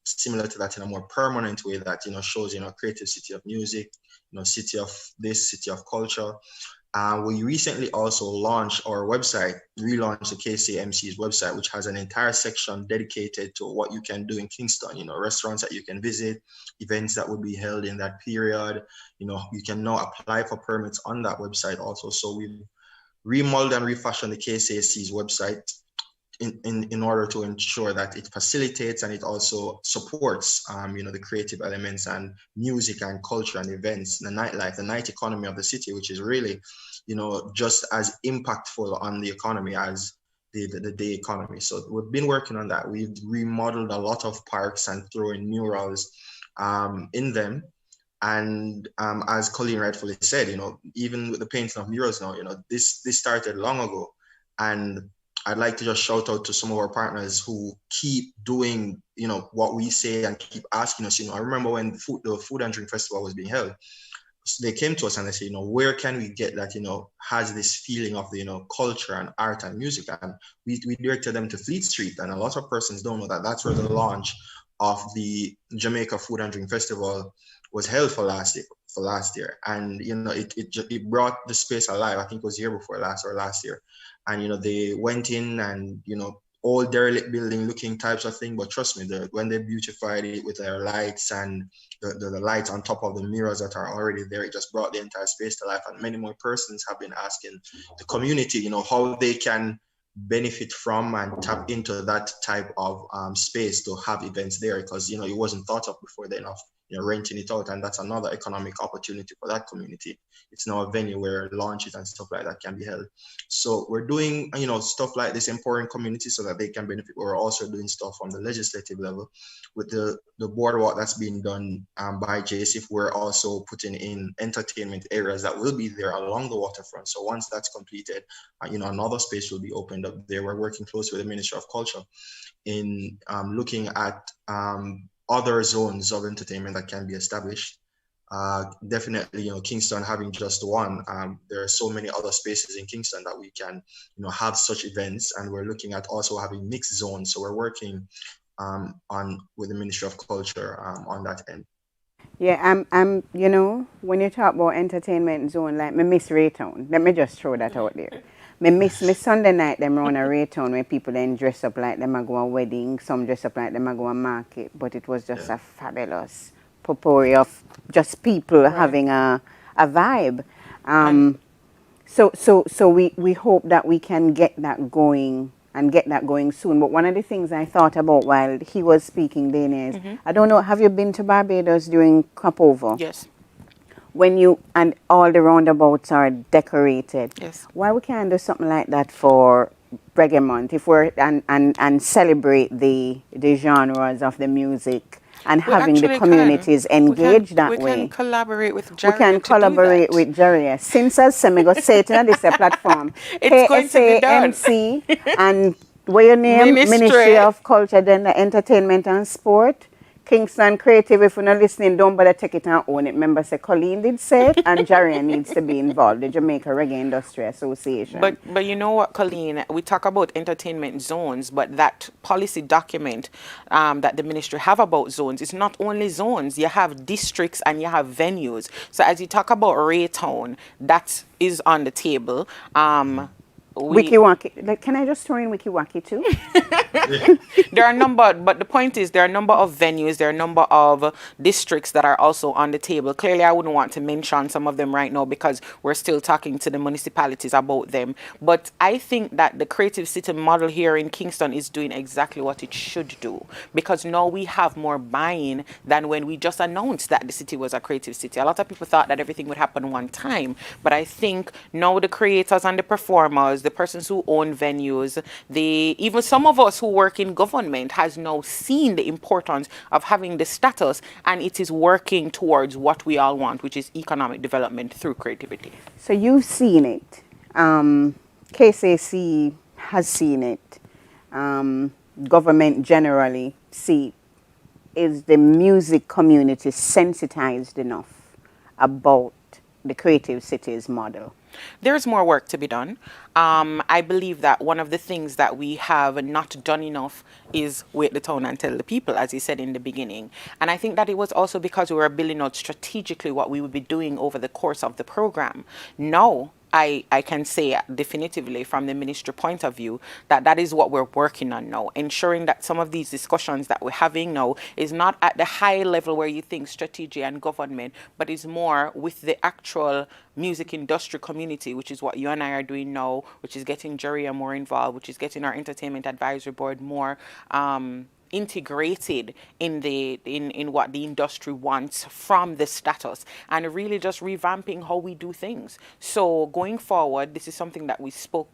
similar to that in a more permanent way that, you know, shows, you know, creative city of music, you know, city of this, city of culture. We recently also launched our website, relaunched the KCMC's website, which has an entire section dedicated to what you can do in Kingston, you know, restaurants that you can visit, events that would be held in that period. You know, you can now apply for permits on that website also. So we've remodeled and refashioned the KCAC's website in order to ensure that it facilitates and it also supports, you know, the creative elements and music and culture and events, the nightlife, the night economy of the city, which is really, you know, just as impactful on the economy as the day economy. So we've been working on that. We've remodeled a lot of parks and throwing murals in them. And as Coleen rightfully said, you know, even with the painting of murals now, you know, this started long ago. And I'd like to just shout out to some of our partners who keep doing, you know, what we say and keep asking us. You know, I remember when the food and drink festival was being held, they came to us and they said, you know, where can we get that, you know, has this feeling of the, you know, culture and art and music? And we directed them to Fleet Street. And a lot of persons don't know that that's where the launch of the Jamaica Food and Drink Festival was held for last year. And, you know, it brought the space alive. I think it was the year before last or last year. And, you know, they went in and, you know, old derelict building looking types of thing. But trust me, when they beautified it with their lights and the lights on top of the mirrors that are already there, it just brought the entire space to life. And many more persons have been asking the community, how they can benefit from and tap into that type of space to have events there, because it wasn't thought of before then of renting it out, and that's another economic opportunity for that community. It's now a venue where launches and stuff like that can be held. So we're doing stuff like this, empowering communities so that they can benefit. We're also doing stuff on the legislative level with the boardwalk that's being done by JSIF. We're also putting in entertainment areas that will be there along the waterfront. So once that's completed, another space will be opened up there. We're working closely with the Ministry of Culture in looking at other zones of entertainment that can be established. Definitely, Kingston having just one, there are so many other spaces in Kingston that we can, have such events, and we're looking at also having mixed zones. So we're working with the Ministry of Culture on that end. Yeah, when you talk about entertainment zone, like me miss Raytown. Let me just throw that out there. Me miss Sunday night them around a Raytown where people then dress up like them a go a wedding, some dress up like them a go a market, but it was just a fabulous potpourri of just people having a vibe. So we hope that we can get that going and get that going soon. But one of the things I thought about while he was speaking, Dania, is I don't know, have you been to Barbados during crop over? Yes. And all the roundabouts are decorated. Yes. Why we can't do something like that for Reggae Month and celebrate the genres of the music and having the communities engaged that way. We can collaborate with JaRIA. We can collaborate with JaRIA. Since as we go say it on this platform, it's going to be done. KSAMC and what your name? Ministry of Culture, then the Entertainment and Sport. Kingston Creative, if you're not listening, don't bother take it and own it. Remember, say Coleen did say it, and JaRIA needs to be involved, the Jamaica Reggae Industry Association. But you know what, Coleen, we talk about entertainment zones, but that policy document that the ministry have about zones, it's not only zones. You have districts and you have venues. So as you talk about Raytown, that is on the table. Wiki-Waki. Can I just throw in Wiki-Waki too? There are but the point is there are a number of venues, there are a number of districts that are also on the table. Clearly, I wouldn't want to mention some of them right now because we're still talking to the municipalities about them. But I think that the Creative City model here in Kingston is doing exactly what it should do, because now we have more buy-in than when we just announced that the city was a creative city. A lot of people thought that everything would happen one time, but I think now the creators and the performers, the persons who own venues, even some of us who work in government has now seen the importance of having the status, and it is working towards what we all want, which is economic development through creativity. So you've seen it. KCC has seen it. Government generally see. Is the music community sensitized enough about the Creative Cities model? There's more work to be done. I believe that one of the things that we have not done enough is wait the town and tell the people, as he said in the beginning. And I think that it was also because we were building out strategically what we would be doing over the course of the program. Now, I can say definitively from the ministry point of view that that is what we're working on now, ensuring that some of these discussions that we're having now is not at the high level where you think strategy and government, but is more with the actual music industry community, which is what you and I are doing now, which is getting JaRIA more involved, which is getting our entertainment advisory board more integrated in what the industry wants from the status, and really just revamping how we do things. So going forward, this is something that we spoke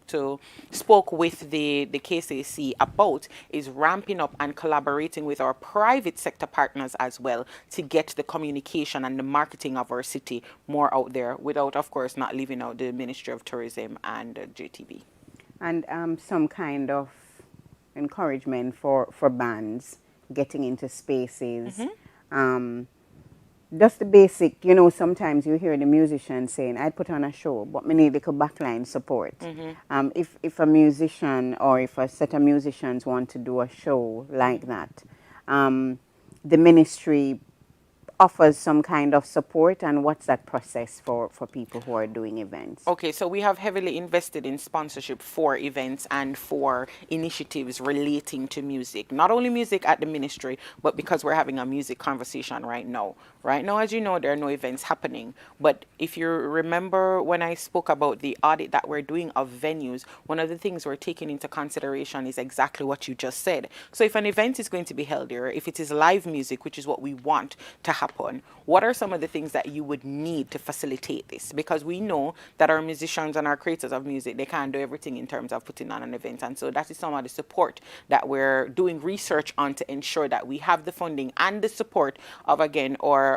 with the KCC about, is ramping up and collaborating with our private sector partners as well to get the communication and the marketing of our city more out there, without, of course, not leaving out the Ministry of Tourism and JTB. And some kind of encouragement for bands getting into spaces. Just the basic, sometimes you hear the musician saying, I'd put on a show, but we need little backline support. If a musician or if a set of musicians want to do a show like that, the ministry offers some kind of support, and what's that process for people who are doing events? Okay, so we have heavily invested in sponsorship for events and for initiatives relating to music. Not only music at the ministry, but because we're having a music conversation right now. Right now, as you know, there are no events happening. But if you remember when I spoke about the audit that we're doing of venues, one of the things we're taking into consideration is exactly what you just said. So if an event is going to be held here, if it is live music, which is what we want to happen, what are some of the things that you would need to facilitate this? Because we know that our musicians and our creators of music, they can't do everything in terms of putting on an event. And so that is some of the support that we're doing research on to ensure that we have the funding and the support of, again, or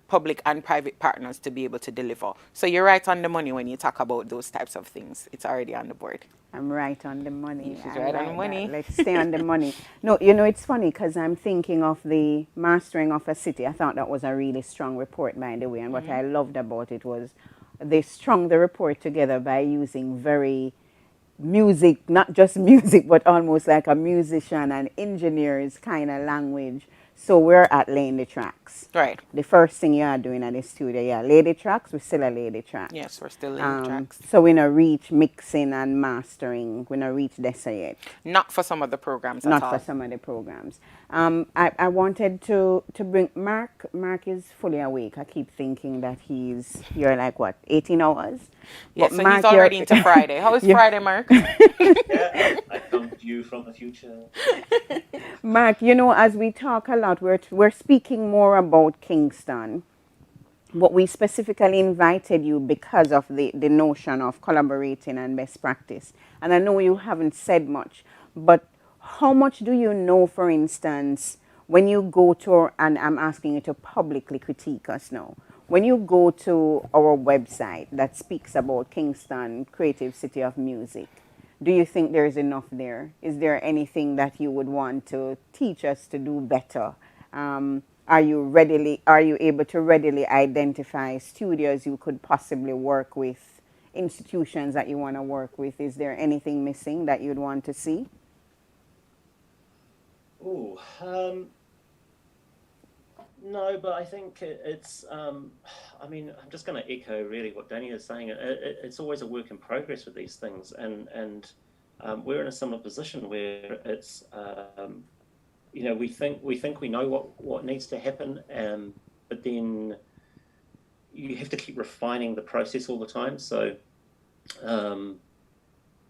public and private partners to be able to deliver. So you're right on the money when you talk about those types of things. It's already on the board. I'm right on the money. She's right on the money. Let's stay on the money. No, you know, it's funny because I'm thinking of the Mastering of a City. I thought that was a really strong report, by the way. And what I loved about it was they strung the report together by using very music, not just music, but almost like a musician and engineers kind of language. So we're at laying the tracks. Right. The first thing you are doing at the studio, yeah, lay the tracks, we still a lay the tracks. Yes, we're still laying tracks. So we not reach mixing and mastering. We not reach this yet. Not for some of the programs at all. Not for some of the programs. I wanted to bring Mark. Mark is fully awake. I keep thinking that you're like, what, 18 hours? Yes, But so Mark, he's already into Friday. How is Friday, Mark? Yeah, I come to you from the future. Mark, you know, as we talk a lot, we're speaking more about Kingston. But we specifically invited you because of the notion of collaborating and best practice. And I know you haven't said much, but how much do you know, for instance, when you go to, and I'm asking you to publicly critique us now, when you go to our website that speaks about Kingston, Creative City of Music, do you think there is enough there? Is there anything that you would want to teach us to do better? Are you able to readily identify studios you could possibly work with, institutions that you want to work with? Is there anything missing that you'd want to see? Oh, no, but I think it's. I mean, I'm just going to echo really what Dania is saying. It's always a work in progress with these things, and we're in a similar position where it's. You know, we think we know what needs to happen, but then you have to keep refining the process all the time. So,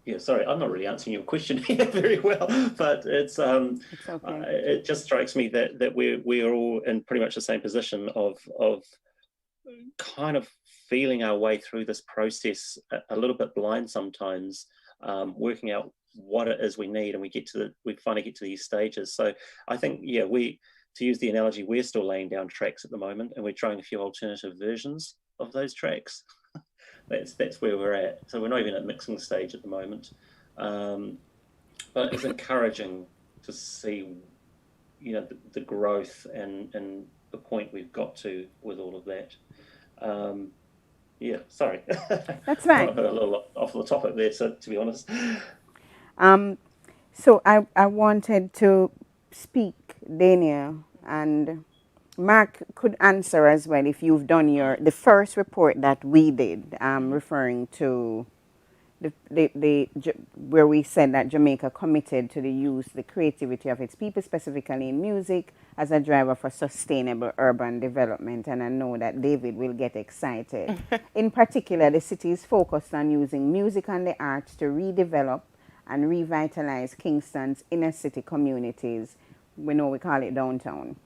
yeah, sorry, I'm not really answering your question here very well, but it's okay. It just strikes me that we're all in pretty much the same position of kind of feeling our way through this process a little bit blind sometimes, working out what it is we need, and we finally get to these stages. So I think, yeah, to use the analogy, we're still laying down tracks at the moment, and we're trying a few alternative versions of those tracks. That's where we're at. So we're not even at mixing stage at the moment, but it's encouraging to see, you know, the growth and the point we've got to with all of that. Yeah, sorry. That's fine. I got a little off the topic there, so to be honest. So I wanted to speak, Dania, and Mark could answer as well if you've done the first report that we did, referring to where we said that Jamaica committed to the creativity of its people, specifically in music, as a driver for sustainable urban development. And I know that David will get excited. In particular, the city is focused on using music and the arts to redevelop and revitalize Kingston's inner city communities. We know we call it downtown.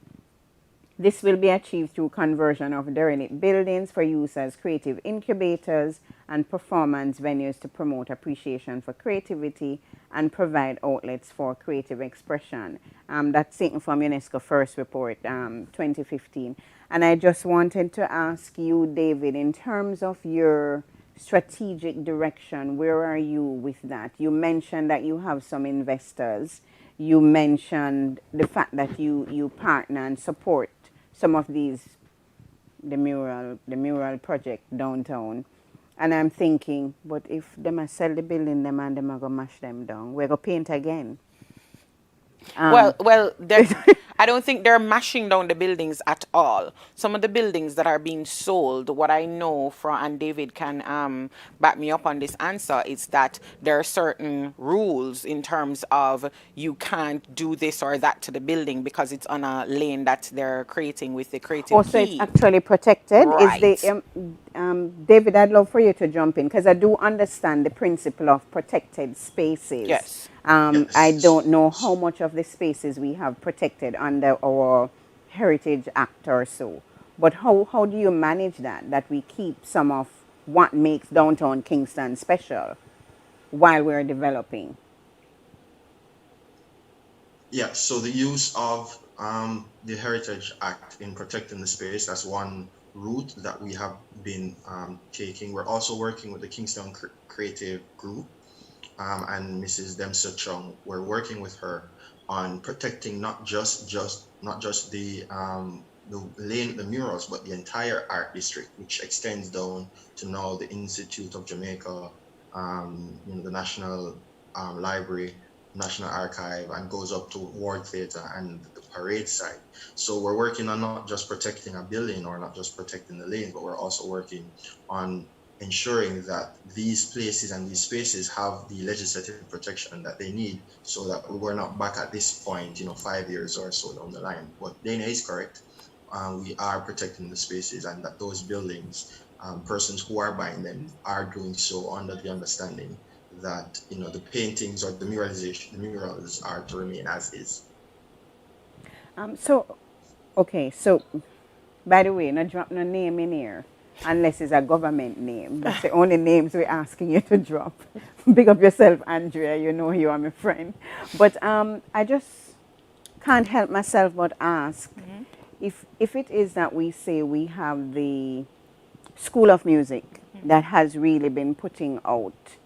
This will be achieved through conversion of derelict buildings for use as creative incubators and performance venues to promote appreciation for creativity and provide outlets for creative expression. That's taken from UNESCO first report, 2015. And I just wanted to ask you, David, in terms of your strategic direction, where are you with that? You mentioned that you have some investors. You mentioned the fact that you partner and support some of the mural project downtown. And I'm thinking, but if them a sell the building them and them are going to mash them down, we're going to paint again. Well, I don't think they're mashing down the buildings at all. Some of the buildings that are being sold, what I know from, and David can back me up on this answer, is that there are certain rules in terms of you can't do this or that to the building because it's on a lane that they're creating with the creative Oh, so it's key. actually protected. Is Right. the David? I'd love for you to jump in because I do understand the principle of protected spaces. Yes. I Yes. don't know how much of the spaces we have protected under our Heritage Act or so, but how do you manage that we keep some of what makes downtown Kingston special while we're developing? Yeah, so the use of the Heritage Act in protecting the space, that's one route that we have been taking. We're also working with the Kingston Creative Group and Mrs. Demsa Chung. We're working with her on protecting not just the lane, the murals, but the entire art district, which extends down to now the Institute of Jamaica, the National Library, National Archive, and goes up to Ward Theatre and the parade side. So we're working on not just protecting a building or not just protecting the lane, but we're also working on ensuring that these places and these spaces have the legislative protection that they need so that we're not back at this point, 5 years or so down the line. But Dana is correct. We are protecting the spaces and that those buildings, persons who are buying them are doing so under the understanding that the paintings or the murals are to remain as is. So by the way, not drop no name in here unless it's a government name. That's the only names we're asking you to drop. Big up yourself, Andrea. You know you are my friend. But I just can't help myself but ask if it is that we say we have the School of Music that has really been putting out,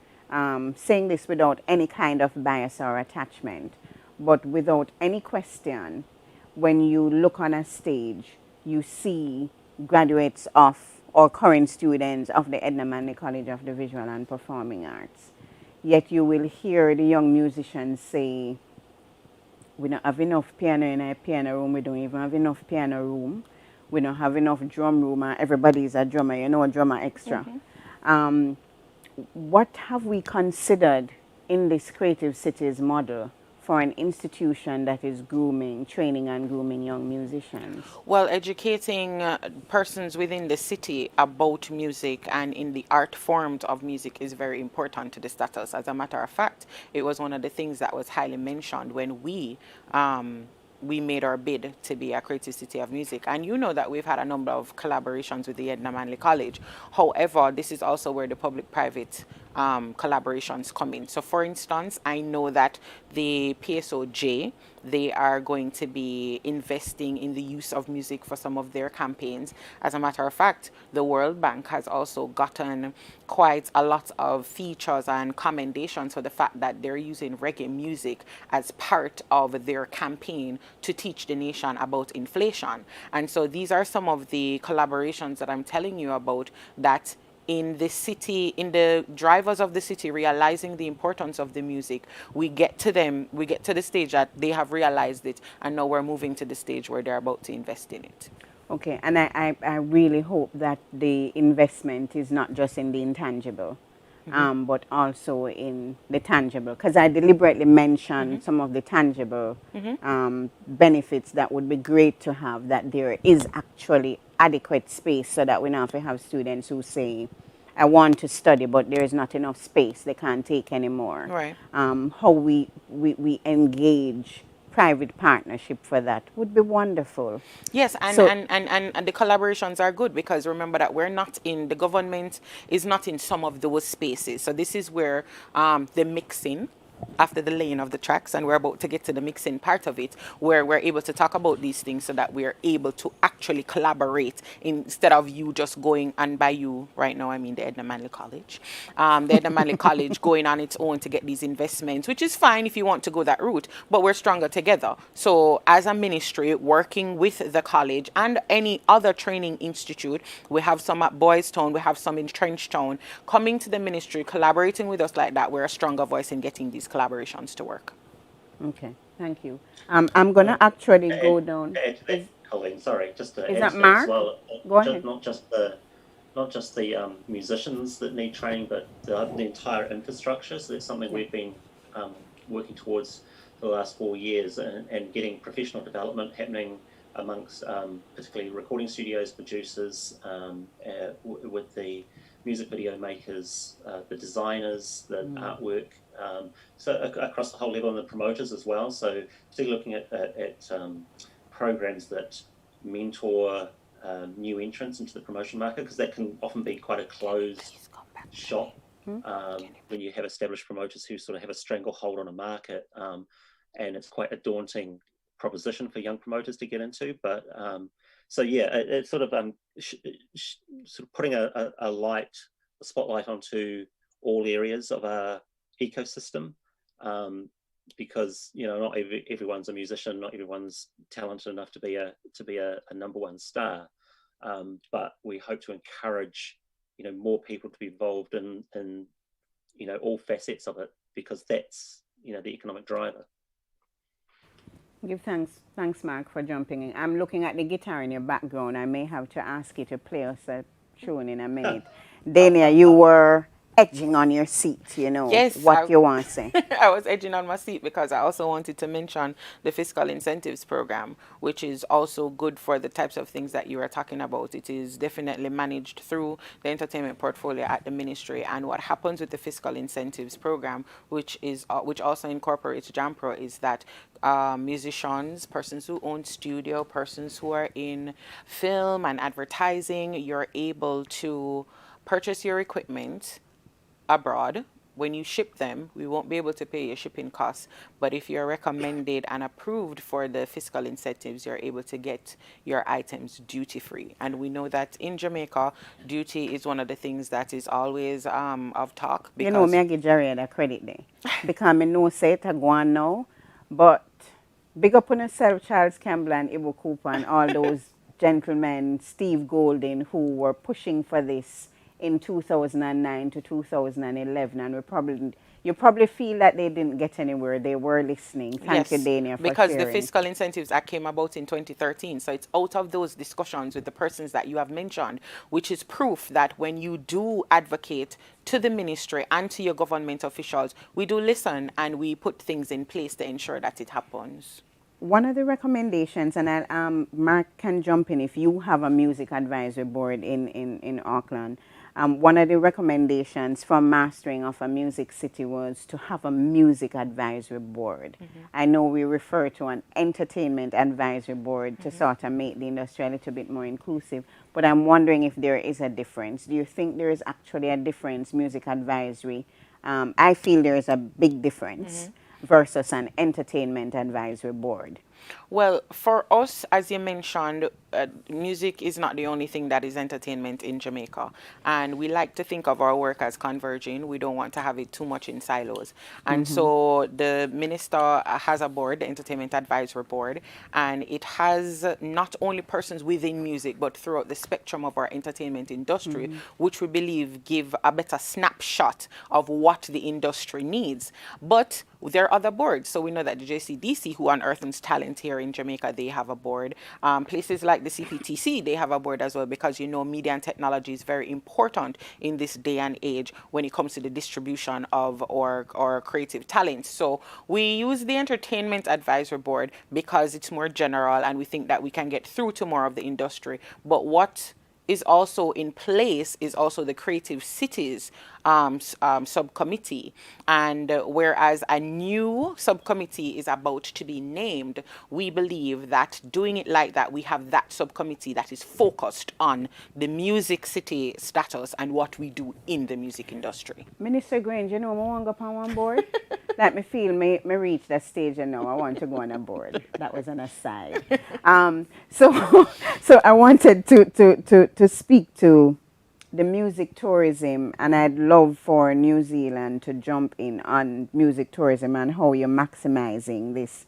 saying this without any kind of bias or attachment, but without any question, when you look on a stage, you see graduates of or current students of the Edna Manley College of the Visual and Performing Arts. Yet you will hear the young musicians say, we don't have enough piano in our piano room, we don't even have enough piano room, we don't have enough drum room, and everybody's a drummer, a drummer extra. What have we considered in this Creative Cities model for an institution that is training and grooming young musicians? Well, educating persons within the city about music and in the art forms of music is very important to the status. As a matter of fact, it was one of the things that was highly mentioned when we made our bid to be a creative city of music. And you know that we've had a number of collaborations with the Edna Manley College. However, this is also where the public-private collaborations come in. So for instance, I know that the PSOJ, they are going to be investing in the use of music for some of their campaigns. As a matter of fact, the World Bank has also gotten quite a lot of features and commendations for the fact that they're using reggae music as part of their campaign to teach the nation about inflation. And so these are some of the collaborations that I'm telling you about, that in the city, in the drivers of the city realizing the importance of the music, we get to the stage that they have realized it, and now we're moving to the stage where they're about to invest in it. Okay, and I really hope that the investment is not just in the intangible, but also in the tangible, because I deliberately mentioned some of the tangible benefits that would be great to have, that there is actually adequate space so that we don't have to have students who say, I want to study, but there is not enough space, they can't take anymore. Right. How we engage private partnership for that would be wonderful. Yes, and the collaborations are good, because remember that the government is not in some of those spaces. So this is where the mixing, after the laying of the tracks, and we're about to get to the mixing part of it, where we're able to talk about these things so that we're able to actually collaborate, instead of you just going, and by you right now I mean the Edna Manley College, the Edna Manley College going on its own to get these investments, which is fine if you want to go that route, but we're stronger together. So as a ministry, working with the college and any other training institute, we have some at Boys Town, we have some in Trench Town, coming to the ministry, collaborating with us like that, we're a stronger voice in getting these collaborations to work. Okay. Thank you. I'm going to actually go And down. to add to that, Colleen, sorry, just to Is add that to that as Mark? well, Go ahead. not just the musicians that need training, but the entire infrastructure. So that's something Yeah. we've been working towards for the last 4 years, and getting professional development happening amongst particularly recording studios, producers, with the music video makers, the designers, the artwork, so across the whole level, and the promoters as well. So particularly looking at programs that mentor new entrants into the promotion market, because that can often be quite a closed shop when you have established promoters who sort of have a stranglehold on a market, and it's quite a daunting proposition for young promoters to get into. But so yeah, it's sort of sort of putting a spotlight onto all areas of our ecosystem, because not everyone's a musician, not everyone's talented enough to be a number one star, but we hope to encourage more people to be involved in all facets of it, because that's the economic driver. Give thanks, Mark, for jumping in. I'm looking at the guitar in your background. I may have to ask you to play us a tune in a minute. Dania, you were edging on your seat, Yes, what you want to say. I was edging on my seat because I also wanted to mention the fiscal incentives program, which is also good for the types of things that you are talking about. It is definitely managed through the entertainment portfolio at the ministry. And what happens with the fiscal incentives program, which also incorporates JAMPRO, is that musicians, persons who own studio, persons who are in film and advertising, you're able to purchase your equipment abroad. When you ship them, we won't be able to pay your shipping costs, but if you're recommended and approved for the fiscal incentives, you're able to get your items duty free. And we know that in Jamaica, duty is one of the things that is always of talk. Because me I give JaRIA that credit there. Because I know say it go on now, but big up on yourself, Charles Campbell and Ibo Cooper and all those gentlemen, Steve Golden, who were pushing for this in 2009 to 2011, and you probably feel that they didn't get anywhere. They were listening. Thank you, Dania, for because sharing. the fiscal incentives that came about in 2013. So it's out of those discussions with the persons that you have mentioned, which is proof that when you do advocate to the ministry and to your government officials, we do listen and we put things in place to ensure that it happens. One of the recommendations, and Mark can jump in if you have a music advisory board in Auckland. One of the recommendations for mastering of a music city was to have a music advisory board. I know we refer to an entertainment advisory board to sort of make the industry a little bit more inclusive, but I'm wondering if there is a difference. Do you think there is actually a difference, music advisory? I feel there is a big difference versus an entertainment advisory board. Well, for us, as you mentioned, music is not the only thing that is entertainment in Jamaica. And we like to think of our work as converging. We don't want to have it too much in silos. And so the minister has a board, the Entertainment Advisory Board, and it has not only persons within music, but throughout the spectrum of our entertainment industry, which we believe give a better snapshot of what the industry needs. But there are other boards. So we know that the JCDC, who unearths talent here in Jamaica, they have a board. Places like the CPTC, they have a board as well, because media and technology is very important in this day and age when it comes to the distribution of our creative talents. So we use the Entertainment Advisory Board because it's more general and we think that we can get through to more of the industry. But what is also in place is also the Creative Cities subcommittee. And whereas a new subcommittee is about to be named, we believe that doing it like that, we have that subcommittee that is focused on the music city status and what we do in the music industry. Minister Grange, I want to go on one board. Let me feel me reach that stage and now I want to go on a board. That was an aside. So I wanted to speak to the music tourism, and I'd love for New Zealand to jump in on music tourism and how you're maximizing this.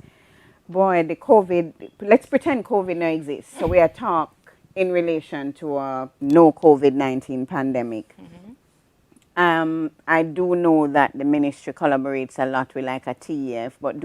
Boy, the COVID, let's pretend COVID no exists. So we are talk in relation to a no COVID-19 pandemic. I do know that the ministry collaborates a lot with like a TEF, but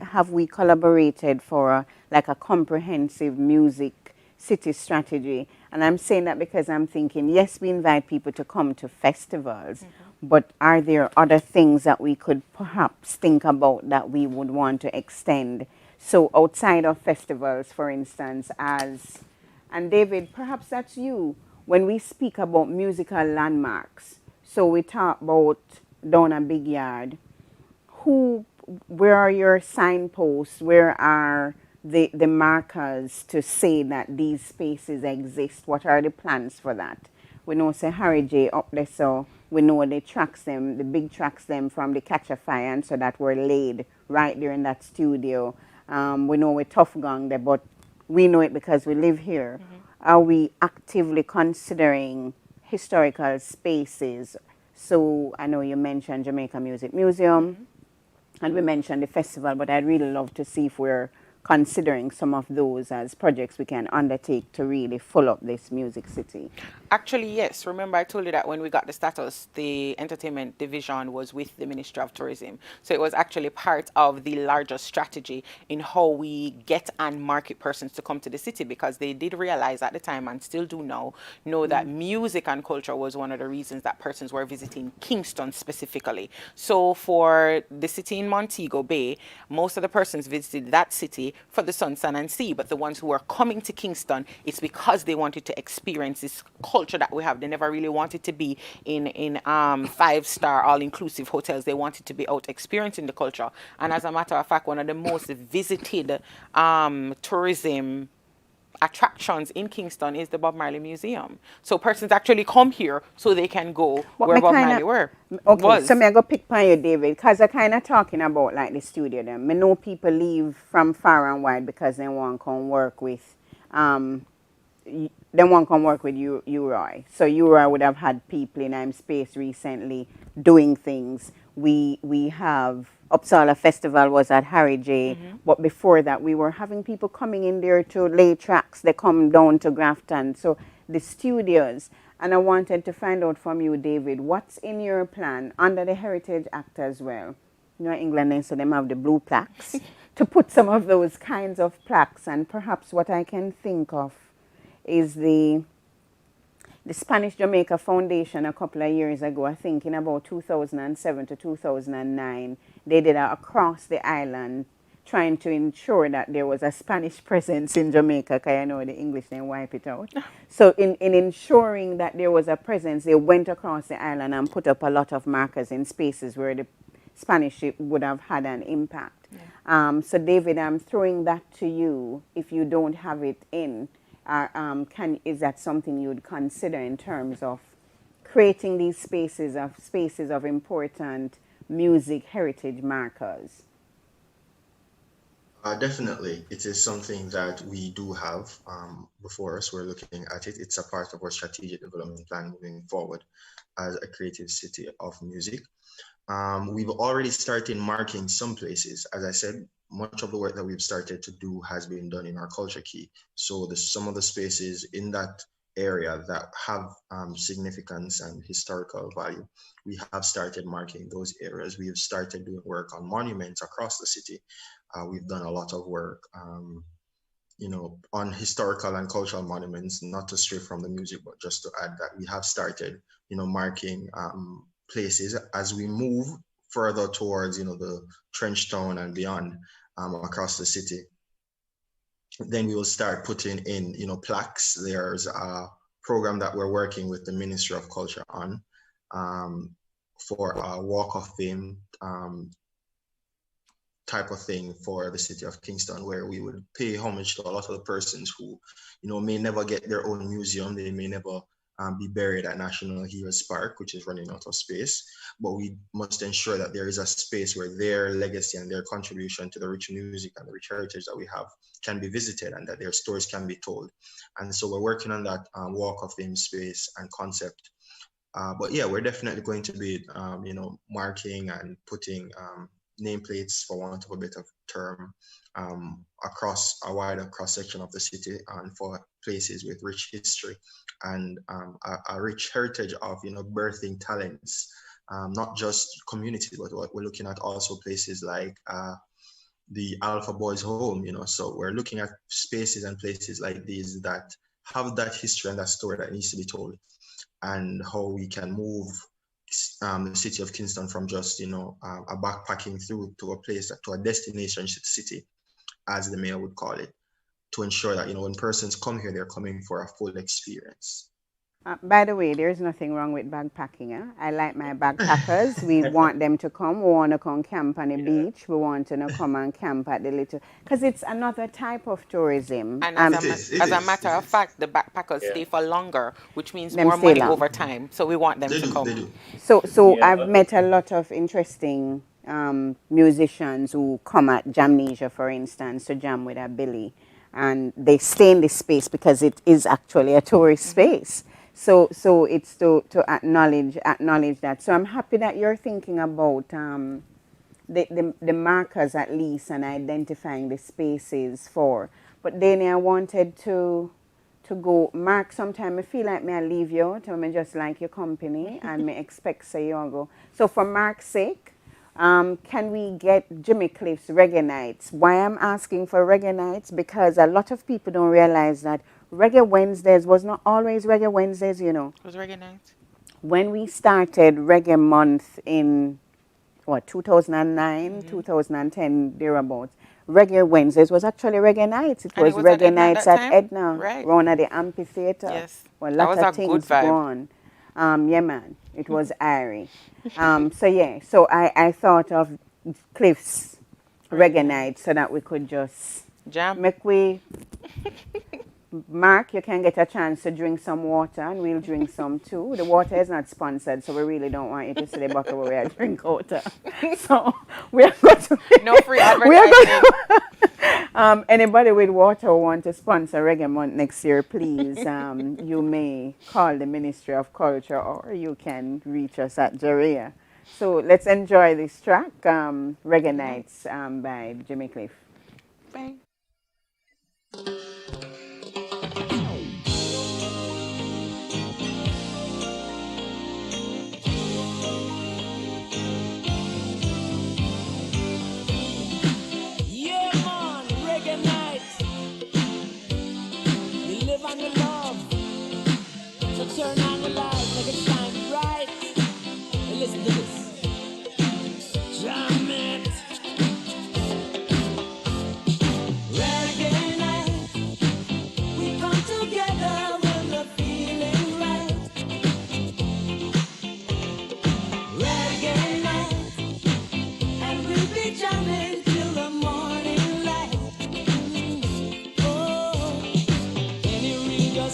have we collaborated for like a comprehensive music city strategy? And I'm saying that because I'm thinking, yes, we invite people to come to festivals, but are there other things that we could perhaps think about that we would want to extend? So outside of festivals, for instance, and David, perhaps that's you, when we speak about musical landmarks. So we talk about down a big yard. Where are your signposts? Where are the markers to say that these spaces exist? What are the plans for that? We know say Harry J up there, so we know the tracks them, the big tracks them from the Catch a Fire, and so that were laid right there in that studio. We know we Tough Gang there, but we know it because we live here. Are we actively considering historical spaces? So I know you mentioned Jamaica Music Museum, and we mentioned the festival, but I'd really love to see if we're considering some of those as projects we can undertake to really full up this music city. Actually, yes. Remember, I told you that when we got the status, the entertainment division was with the Ministry of Tourism. So it was actually part of the larger strategy in how we get and market persons to come to the city, because they did realize at the time, and still do now, know that music and culture was one of the reasons that persons were visiting Kingston specifically. So for the city in Montego Bay, most of the persons visited that city for the sun, sun, and sea. But the ones who were coming to Kingston, it's because they wanted to experience this culture that we have. They never really wanted to be in 5-star all-inclusive hotels. They wanted to be out experiencing the culture. And as a matter of fact, one of the most visited tourism attractions in Kingston is the Bob Marley Museum. So persons actually come here so they can go But where me Bob kinda, Marley were. okay, Was. so me I go pick by you, David, because I kind of talking about like the studio them. Me know people leave from far and wide because they want to come work with, they want to come work with you, Roy. So you, Roy, would have had people in space recently doing things. We have Uppsala Festival was at Harry J, but before that we were having people coming in there to lay tracks. They come down to Grafton. So the studios. And I wanted to find out from you, David, what's in your plan under the Heritage Act as well? You know, England, so them have the blue plaques to put some of those kinds of plaques. And perhaps what I can think of is the Spanish Jamaica Foundation a couple of years ago, I think in about 2007 to 2009, they did a across the island trying to ensure that there was a Spanish presence in Jamaica, because I know the English didn't wipe it out. So in ensuring that there was a presence, they went across the island and put up a lot of markers in spaces where the Spanish would have had an impact. So David, I'm throwing that to you if you don't have it in. Is that something you would consider in terms of creating these spaces of important music heritage markers? Definitely, it is something that we do have before us. We're looking at it. It's a part of our strategic development plan moving forward as a creative city of music. We've already started marking some places. As I said, much of the work that we've started to do has been done in our culture key. So some of the spaces in that area that have significance and historical value, we have started marking those areas. We have started doing work on monuments across the city. We've done a lot of work, on historical and cultural monuments, not to stray from the music, but just to add that we have started, marking places as we move further towards, the trench town and beyond across the city. Then we will start putting in, plaques. There's a program that we're working with the Ministry of Culture on for a Walk of Fame type of thing for the city of Kingston, where we would pay homage to a lot of the persons who, may never get their own museum. They may never be buried at National Heroes Park, which is running out of space. But we must ensure that there is a space where their legacy and their contribution to the rich music and the rich heritage that we have can be visited, and that their stories can be told. And so we're working on that Walk of Fame space and concept. But yeah, we're definitely going to be, marking and putting nameplates, for want of a better term, across a wider cross section of the city, and for places with rich history and a rich heritage of birthing talents, not just communities, but what we're looking at also places like the Alpha Boys home. So we're looking at spaces and places like these that have that history and that story that needs to be told, and how we can move the city of Kingston from just a backpacking through to a place, to a destination city, as the mayor would call it, to ensure that when persons come here, they're coming for a full experience. By the way, there's nothing wrong with backpacking. I like my backpackers. We want them to come. We want to come camp on the beach. We want to come and camp at the little... Because it's another type of tourism. And as a matter of fact, the backpackers stay for longer, which means more money over time. So we want them to come. So I've met a lot of interesting musicians who come at Jamnesia, for instance, to jam with a Billy. And they stay in this space because it is actually a tourist space. So it's to acknowledge that. So I'm happy that you're thinking about the markers at least, and identifying the spaces for. But then I wanted to go, Mark, sometime I feel like I leave you, I just like your company, and me expect say you go. So for Mark's sake, can we get Jimmy Cliff's Reggae Nights? Why I'm asking for Reggae Nights? Because a lot of people don't realize that Reggae Wednesdays was not always Reggae Wednesdays, It was Reggae Nights. When we started Reggae Month in, 2009, 2010, thereabouts, Reggae Wednesdays was actually Reggae Nights. It was Reggae Nights at Edna, round at the amphitheater. Yes. Well, a lot of things gone. Yeah, man. It was airy. So I thought of Cliff's Reggae Nights so that we could just jam. Mark, you can get a chance to drink some water, and we'll drink some too. The water is not sponsored, so we really don't want you to see the bucket where we are drink water. So we are going to... No free advertising. Anybody with water who want to sponsor Reggae Month next year, please, you may call the Ministry of Culture, or you can reach us at JaRIA. So let's enjoy this track, Reggae Nights by Jimmy Cliff. Bye. Turn on the light, make it shine bright. And listen to this. Jam it. Reggae night. We come together when the feeling right. Reggae night. And we'll be jamming till the morning light. Oh, any region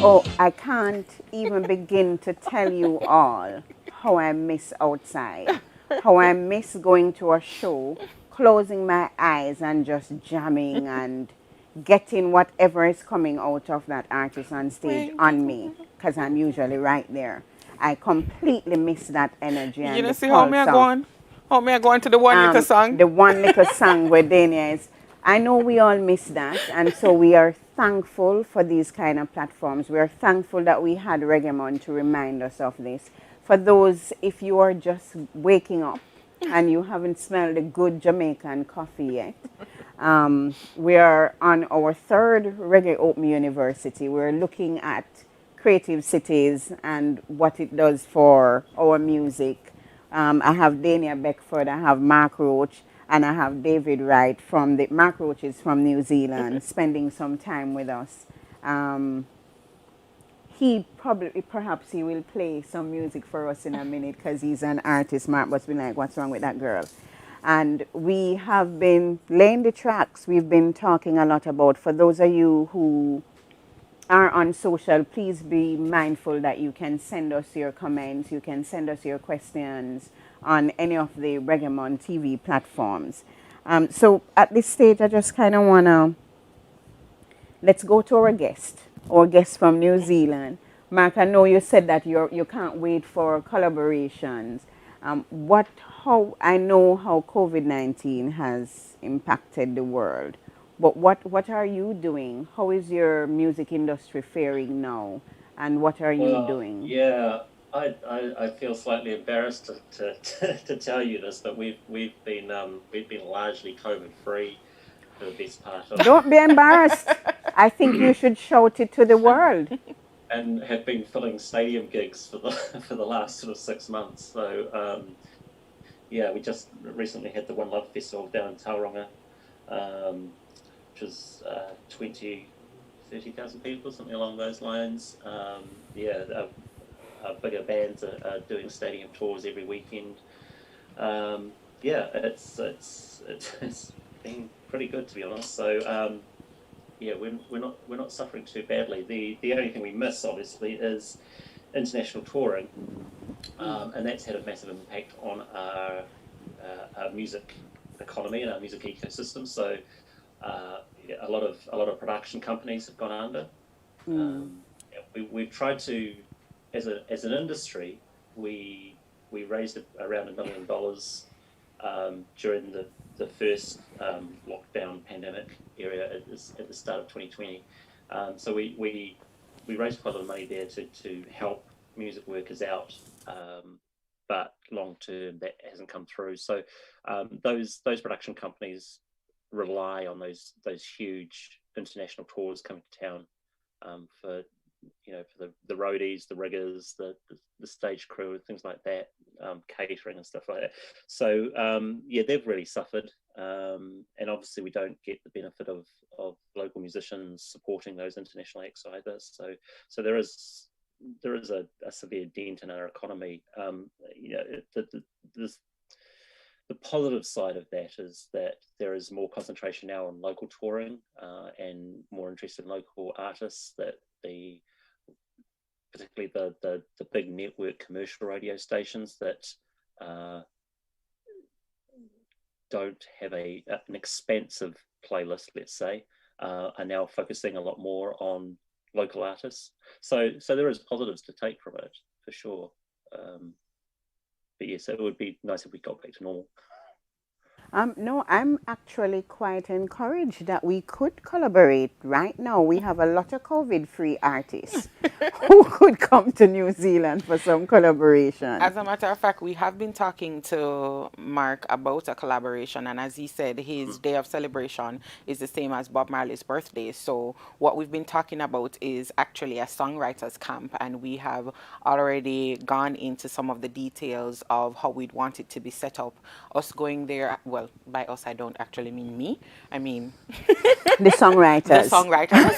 Oh, I can't even begin to tell you all how I miss outside, how I miss going to a show, closing my eyes and just jamming and getting whatever is coming out of that artist on stage on me, because I'm usually right there. I completely miss that energy You and know, the see how me pulse I of going? How me I going to the one little song? the one little song where Dania is. I know we all miss that, and so we are thankful for these kind of platforms. We are thankful that we had Reggae Month to remind us of this. For those, if you are just waking up and you haven't smelled the good Jamaican coffee yet, we are on our third Reggae Open University. We're looking at creative cities and what it does for our music. I have Dania Beckford, I have Mark Roach, and I have David Wright from the Mark Roach is from New Zealand, spending some time with us. Um, he probably, perhaps he will play some music for us in a minute because he's an artist. Mark must be like, what's wrong with that girl? And we have been laying the tracks. We've been talking a lot about, for those of you who are on social, please be mindful that you can send us your comments, you can send us your questions on any of the Reggae TV platforms. So at this stage, I just kind of want to, let's go to our guest from New Zealand. Mark, I know you said that you can't wait for collaborations. How I know how COVID-19 has impacted the world, but what are you doing? How is your music industry faring now, and what are you Well, doing? yeah, I feel slightly embarrassed to tell you this, but we've been largely COVID free for the best part of Don't be embarrassed. I think you should shout it to the world. and have been filling stadium gigs for the for the last sort of 6 months. So yeah, we just recently had the One Love Festival down in Tauranga, which was 20, 30,000 people, something along those lines. Yeah, bigger bands are doing stadium tours every weekend. Yeah, it's been pretty good, to be honest. So yeah, we're not suffering too badly. The only thing we miss, obviously, is international touring, and that's had a massive impact on our music economy and our music ecosystem. So yeah, a lot of production companies have gone under. We've tried to, as an industry, we raised around $1 million during the first lockdown pandemic area at the start of 2020. So we raised quite a lot of money there to help music workers out, but long term that hasn't come through. So those production companies rely on those huge international tours coming to town for for the roadies, the riggers, the stage crew, things like that, catering and stuff like that. So yeah, they've really suffered, and obviously we don't get the benefit of local musicians supporting those international acts either. So there is a severe dent in our economy. The positive side of that is that there is more concentration now on local touring and more interest in local artists. That particularly the big network commercial radio stations that don't have an expansive playlist, let's say, are now focusing a lot more on local artists. So there is positives to take from it for sure. But yes, it would be nice if we got back to normal. No, I'm actually quite encouraged that we could collaborate. Right now, we have a lot of COVID-free artists who could come to New Zealand for some collaboration. As a matter of fact, we have been talking to Mark about a collaboration, and as he said, his day of celebration is the same as Bob Marley's birthday. So what we've been talking about is actually a songwriters camp, and we have already gone into some of the details of how we'd want it to be set up. Us going there, well, well, by us, I don't actually mean me. I mean The songwriters. the songwriters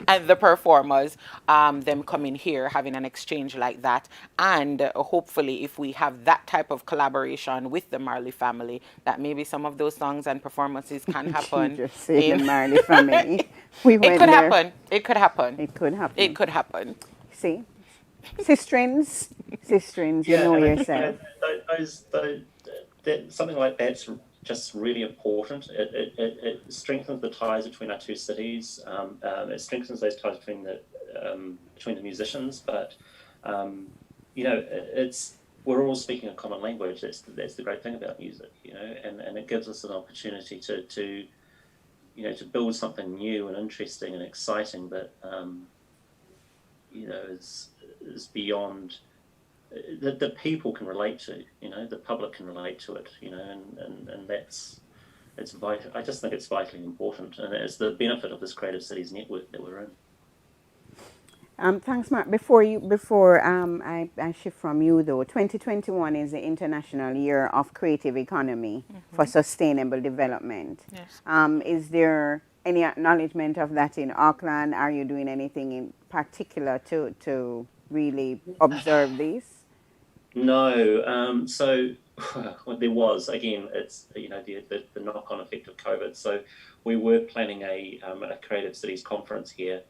and the performers, them coming here, having an exchange like that. And hopefully, if we have that type of collaboration with the Marley family, that maybe some of those songs and performances can happen. Just say the Marley family. We It went could there. happen. It could happen. It could happen. It could happen. See? Sisterins, you know and yourself. something like that's just really important. It strengthens the ties between our two cities. It strengthens those ties between the musicians. But we're all speaking a common language. That's the great thing about music, and it gives us an opportunity to build something new and interesting and exciting that is beyond that the people can relate to, the public can relate to it, and it's vital. I just think it's vitally important, and it's the benefit of this Creative Cities network that we're in. Thanks, Mark. Before I shift from you though, 2021 is the International Year of Creative Economy for Sustainable Development. Yes. Is there any acknowledgement of that in Auckland? Are you doing anything in particular to really observe these? No. So well, there was, again, it's the knock-on effect of COVID. So we were planning a Creative Cities conference here,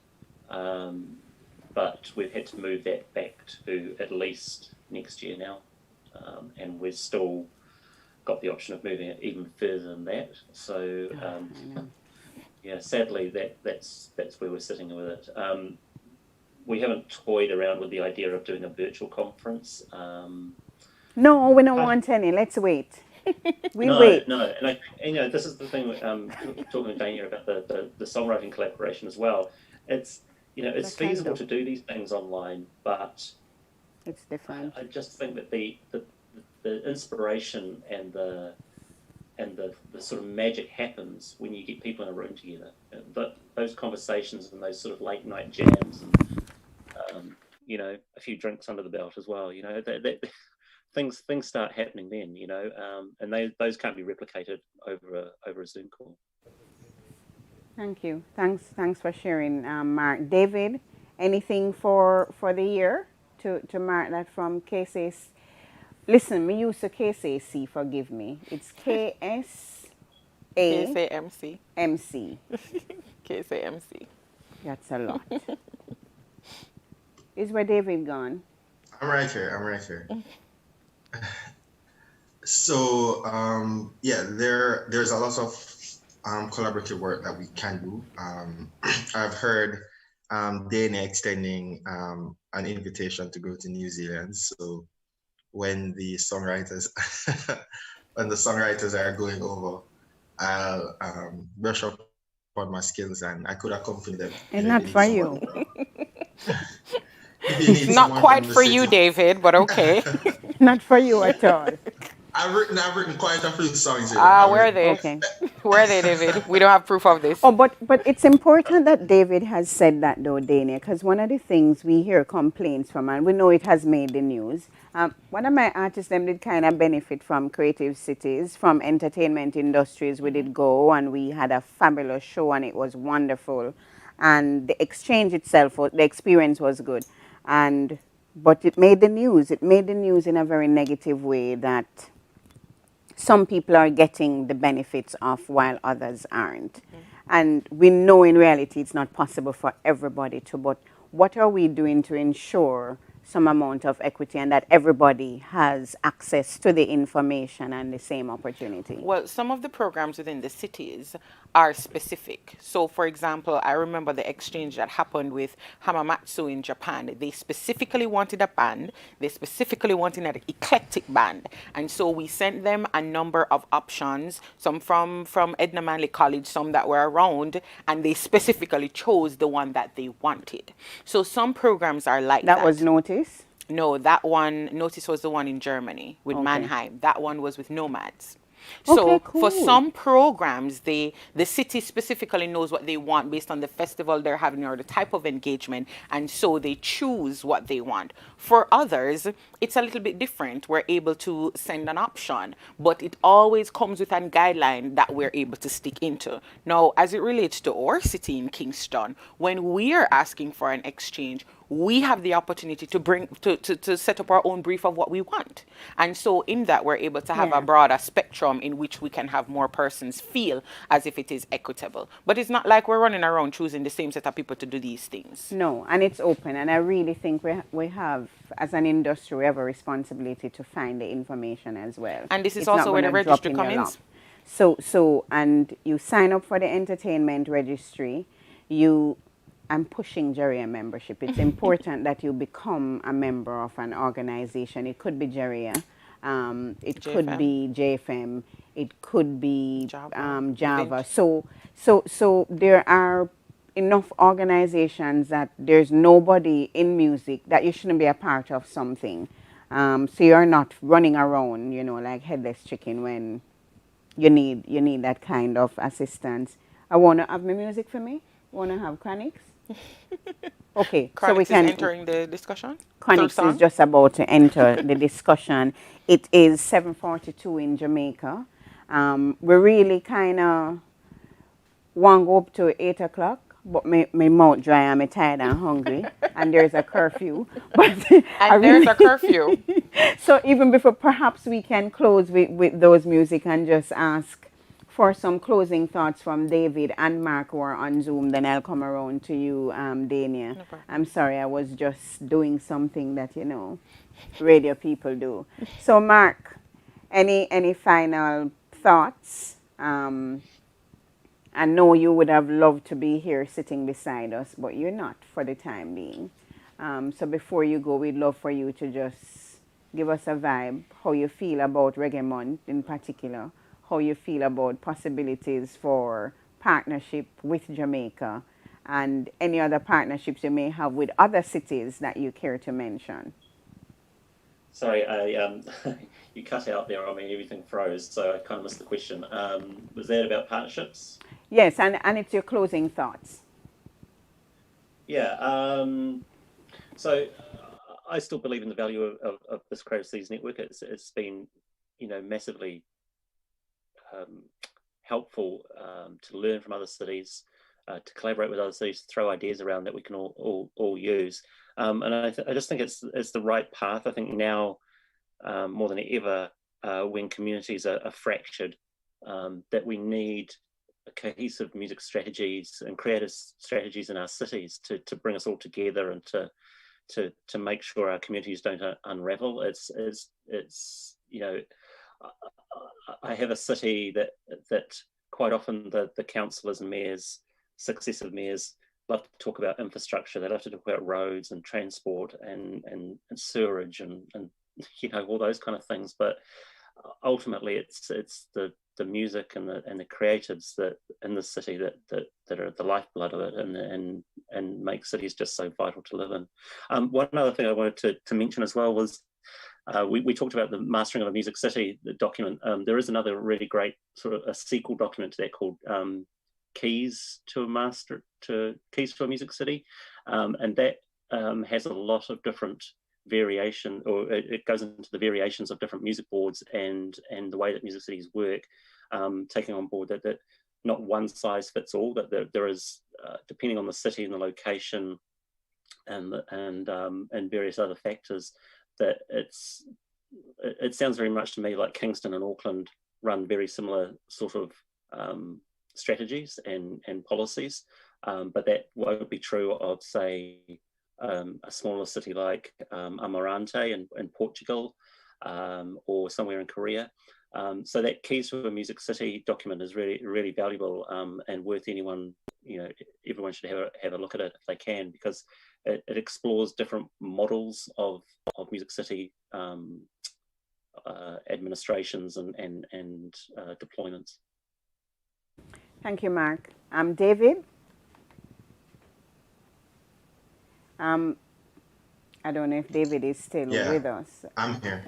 but we've had to move that back to at least next year now, and we've still got the option of moving it even further than that. So sadly that's where we're sitting with it. We haven't toyed around with the idea of doing a virtual conference. No, we don't want any. Let's wait. Wait. No, and this is the thing. Talking to Dania about the songwriting collaboration as well. It's it's feasible to do these things online, but it's different. I just think that the inspiration and the sort of magic happens when you get people in a room together. But those conversations and those sort of late night jams and a few drinks under the belt as well. Things start happening then. And those can't be replicated over a Zoom call. Thank you. Thanks for sharing, Mark. David, anything for the year to mark that from KCC? Listen, me used to KCC, forgive me. It's KCMC. MC. KCMC. That's a lot. Is where David gone? I'm right here. So there's a lot of collaborative work that we can do. I've heard Dania extending an invitation to go to New Zealand. So when the songwriters are going over, I'll brush up on my skills and I could accompany them. It's not for you. Not quite for you, David, but okay. Not for you at all. I've written quite a few songs here. Where are they? Okay. Where are they, David? We don't have proof of this. Oh, but it's important that David has said that though, Dania, because one of the things we hear complaints from, and we know it has made the news. One of my artists, them did kind of benefit from Creative Cities, from entertainment industries. We did go and we had a fabulous show and it was wonderful. And the exchange itself, the experience was good. But it made the news. It made the news in a very negative way that some people are getting the benefits of while others aren't. And we know in reality it's not possible for everybody to, but what are we doing to ensure some amount of equity and that everybody has access to the information and the same opportunity? Well, some of the programs within the cities are specific. So, for example, I remember the exchange that happened with Hamamatsu in Japan. They specifically wanted a band. They specifically wanted an eclectic band. And so we sent them a number of options, some from Edna Manley College, some that were around, and they specifically chose the one that they wanted. So some programs are like that. That was Notice? No, that one, Notice was the one in Germany with Mannheim. That one was with Nomads. Okay, So for cool. some programs, the city specifically knows what they want based on the festival they're having or the type of engagement, and so they choose what they want. For others, it's a little bit different. We're able to send an option, but it always comes with a guideline that we're able to stick into. Now, as it relates to our city in Kingston, when we are asking for an exchange, we have the opportunity to bring to set up our own brief of what we want. And so in that we're able to have a Yeah. broader spectrum in which we can have more persons feel as if it is equitable. But it's not like we're running around choosing the same set of people to do these things. No, and it's open. And I really think we have, as an industry, we have a responsibility to find the information as well. And this is It's not also where going the to drop registry in comes your in. lap. So, and you sign up for the entertainment registry. I'm pushing JaRIA membership. It's important that you become a member of an organization. It could be JaRIA, it could JFM. be JFM, it could be Java. Java. Event. So there are enough organizations that there's nobody in music that you shouldn't be a part of something. So you're not running around, like headless chicken when you need that kind of assistance. I want to have my music for me. Want to have Chronix? Okay, so we Chronix is can. entering the discussion through Chronix is song. just about to enter the discussion. It is 7:42 in Jamaica. We really kind of want to go up to 8 o'clock, but my mouth dry and I'm tired and hungry, and there's a curfew. But I And there's really a curfew. so even before perhaps we can close with those music and just ask for some closing thoughts from David and Mark who are on Zoom, then I'll come around to you, Dania. No problem. I'm sorry, I was just doing something that, radio people do. So Mark, any final thoughts? I know you would have loved to be here sitting beside us, but you're not for the time being. So before you go, we'd love for you to just give us a vibe, how you feel about Reggae Month in particular, how you feel about possibilities for partnership with Jamaica, and any other partnerships you may have with other cities that you care to mention. Sorry, you cut out there. I mean, everything froze, so I kind of missed the question. Was that about partnerships? Yes, and it's your closing thoughts. Yeah. So I still believe in the value of this Creative Cities Network. It's been, massively helpful to learn from other cities, to collaborate with other cities, to throw ideas around that we can all use. And I just think it's the right path. I think now more than ever, when communities are fractured, that we need cohesive music strategies and creative strategies in our cities to bring us all together and to make sure our communities don't unravel. It's I have a city that quite often the councillors and mayors, successive mayors, love to talk about infrastructure. They love to talk about roads and transport and sewerage and all those kind of things. But ultimately, it's the music and the creatives that in the city that are the lifeblood of it and make cities just so vital to live in. One other thing I wanted to mention as well was we talked about the Mastering of a Music City, the document. There is another really great sort of a sequel document to that called Keys to a Music City, and that has a lot of different variation, or it goes into the variations of different music boards and the way that music cities work, taking on board that not one size fits all, that there is, depending on the city and the location and various other factors, that it sounds very much to me like Kingston and Auckland run very similar sort of strategies and policies, but that won't be true of, say, a smaller city like Amarante in Portugal, or somewhere in Korea. So that Keys to a Music City document is really, really valuable, and worth anyone, everyone should have a look at it if they can, because it explores different models of music city administrations and deployments. Thank you, Mark. David? I don't know if David is still Yeah, with us. I'm here.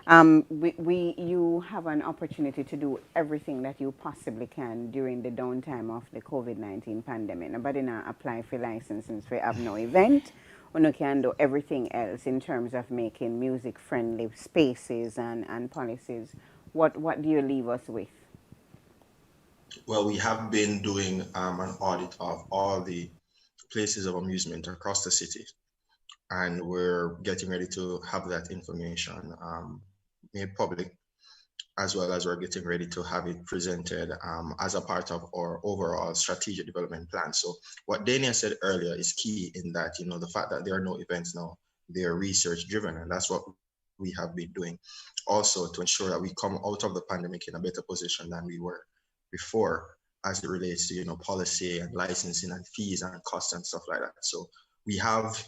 You have an opportunity to do everything that you possibly can during the downtime of the COVID-19 pandemic. Nobody now apply for license since we have no event. We can do everything else in terms of making music-friendly spaces and policies. What do you leave us with? Well, we have been doing an audit of all the places of amusement across the city, and we're getting ready to have that information made public, as well as we're getting ready to have it presented as a part of our overall strategic development plan. So what Dania said earlier is key in that, the fact that there are no events now, they're research driven, and that's what we have been doing also to ensure that we come out of the pandemic in a better position than we were before, as it relates to, policy and licensing and fees and costs and stuff like that. So we have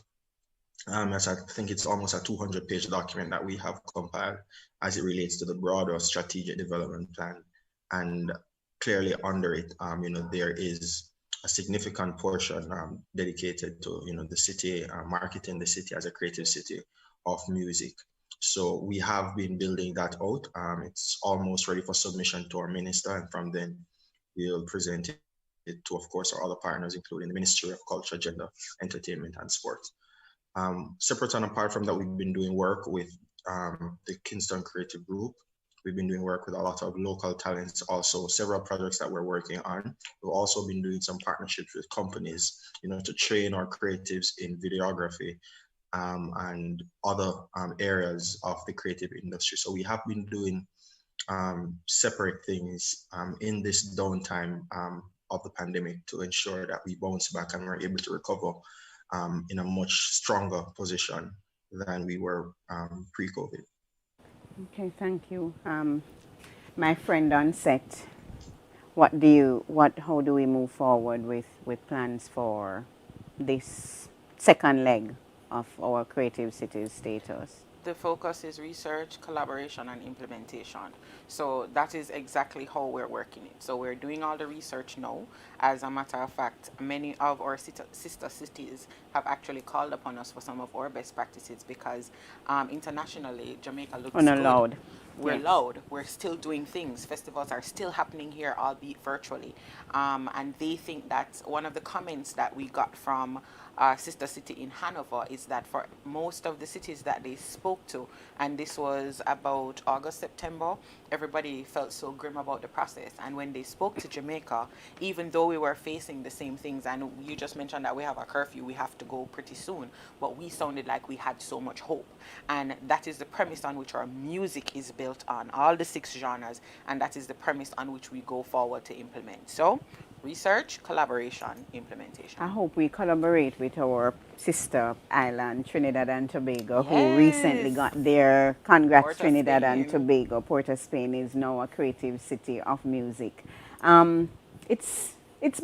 as I think it's almost a 200-page document that we have compiled as it relates to the broader strategic development plan. And clearly under it, there is a significant portion dedicated to, the city, marketing the city as a creative city of music. So we have been building that out. It's almost ready for submission to our minister, and from then we'll present it to, of course, our other partners, including the Ministry of Culture, Gender, Entertainment, and Sports. Separate and apart from that, we've been doing work with the Kingston Creative Group. We've been doing work with a lot of local talents, also several projects that we're working on. We've also been doing some partnerships with companies, to train our creatives in videography and other areas of the creative industry. So we have been doing separate things in this downtime of the pandemic to ensure that we bounce back and we're able to recover in a much stronger position than we were pre-COVID. Okay, thank you. My friend on set, how do we move forward with plans for this second leg of our Creative Cities status? The focus is research, collaboration, and implementation. So that is exactly how we're working it. So we're doing all the research now. As a matter of fact, many of our sister cities have actually called upon us for some of our best practices because internationally, Jamaica looks good. We're loud. We're still doing things. Festivals are still happening here, albeit virtually. And they think that one of the comments that we got from our sister city in Hanover is that for most of the cities that they spoke to, and this was about August, September, everybody felt so grim about the process. And when they spoke to Jamaica, even though we were facing the same things, and you just mentioned that we have a curfew, we have to go pretty soon, but we sounded like we had so much hope. And that is the premise on which our music is built on, all the 6 genres, and that is the premise on which we go forward to implement. So research, collaboration, implementation. I hope we collaborate with our sister island, Trinidad and Tobago, who recently got their, congrats Port Trinidad and Tobago. Port of Spain is now a creative city of music. It's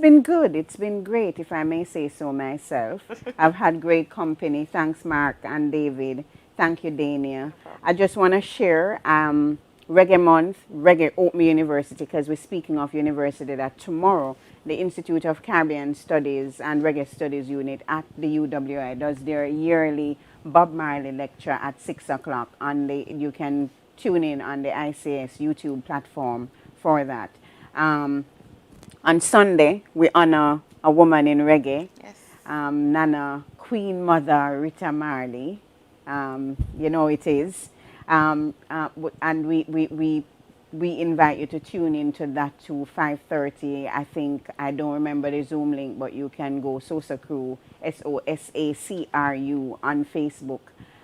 been good. It's been great, if I may say so myself. I've had great company. Thanks, Mark and David. Thank you, Dania. I just want to share Reggae Month, Reggae Open University, because we're speaking of university, that tomorrow the Institute of Caribbean Studies and Reggae Studies Unit at the UWI does their yearly Bob Marley lecture at 6 o'clock. You can tune in on the ICS YouTube platform for that. On Sunday, we honor a woman in reggae, Nana Queen Mother Rita Marley. It is. And we invite you to tune into that to 5:30. I think, I don't remember the Zoom link, but you can go Sosa Crew, SOSACRU on Facebook.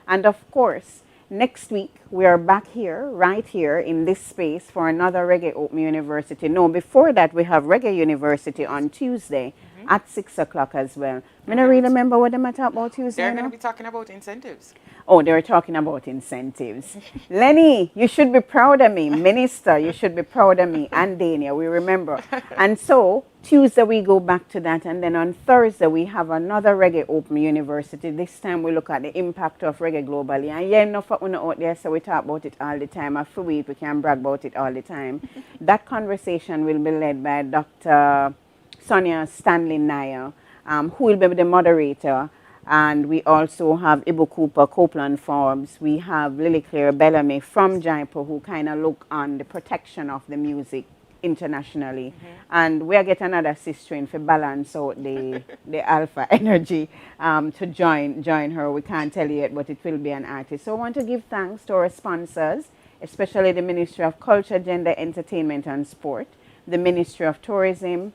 And of course, next week, we are back here, right here in this space for another Reggae Open University. No, before that, we have Reggae University on Tuesday at 6 o'clock as well. I don't really remember what they might talk about Tuesday. They're going to be talking about incentives. Oh, they were talking about incentives. Lenny, you should be proud of me. Minister, you should be proud of me. And Dania, we remember. And so, Tuesday we go back to that. And then on Thursday we have another Reggae Open University. This time we look at the impact of reggae globally. And yeah, enough of us out there, so we talk about it all the time. After we can brag about it all the time. That conversation will be led by Dr. Sonia Stanley Nair, who will be the moderator. And we also have Ibo Cooper, Copeland Forbes. We have Lily Claire Bellamy from Jaipur, who kind of look on the protection of the music internationally. And we are getting another sister in for balance out the alpha energy to join her. We can't tell you yet, but it will be an artist. So I want to give thanks to our sponsors, especially the Ministry of Culture, Gender, Entertainment and Sport, the Ministry of Tourism,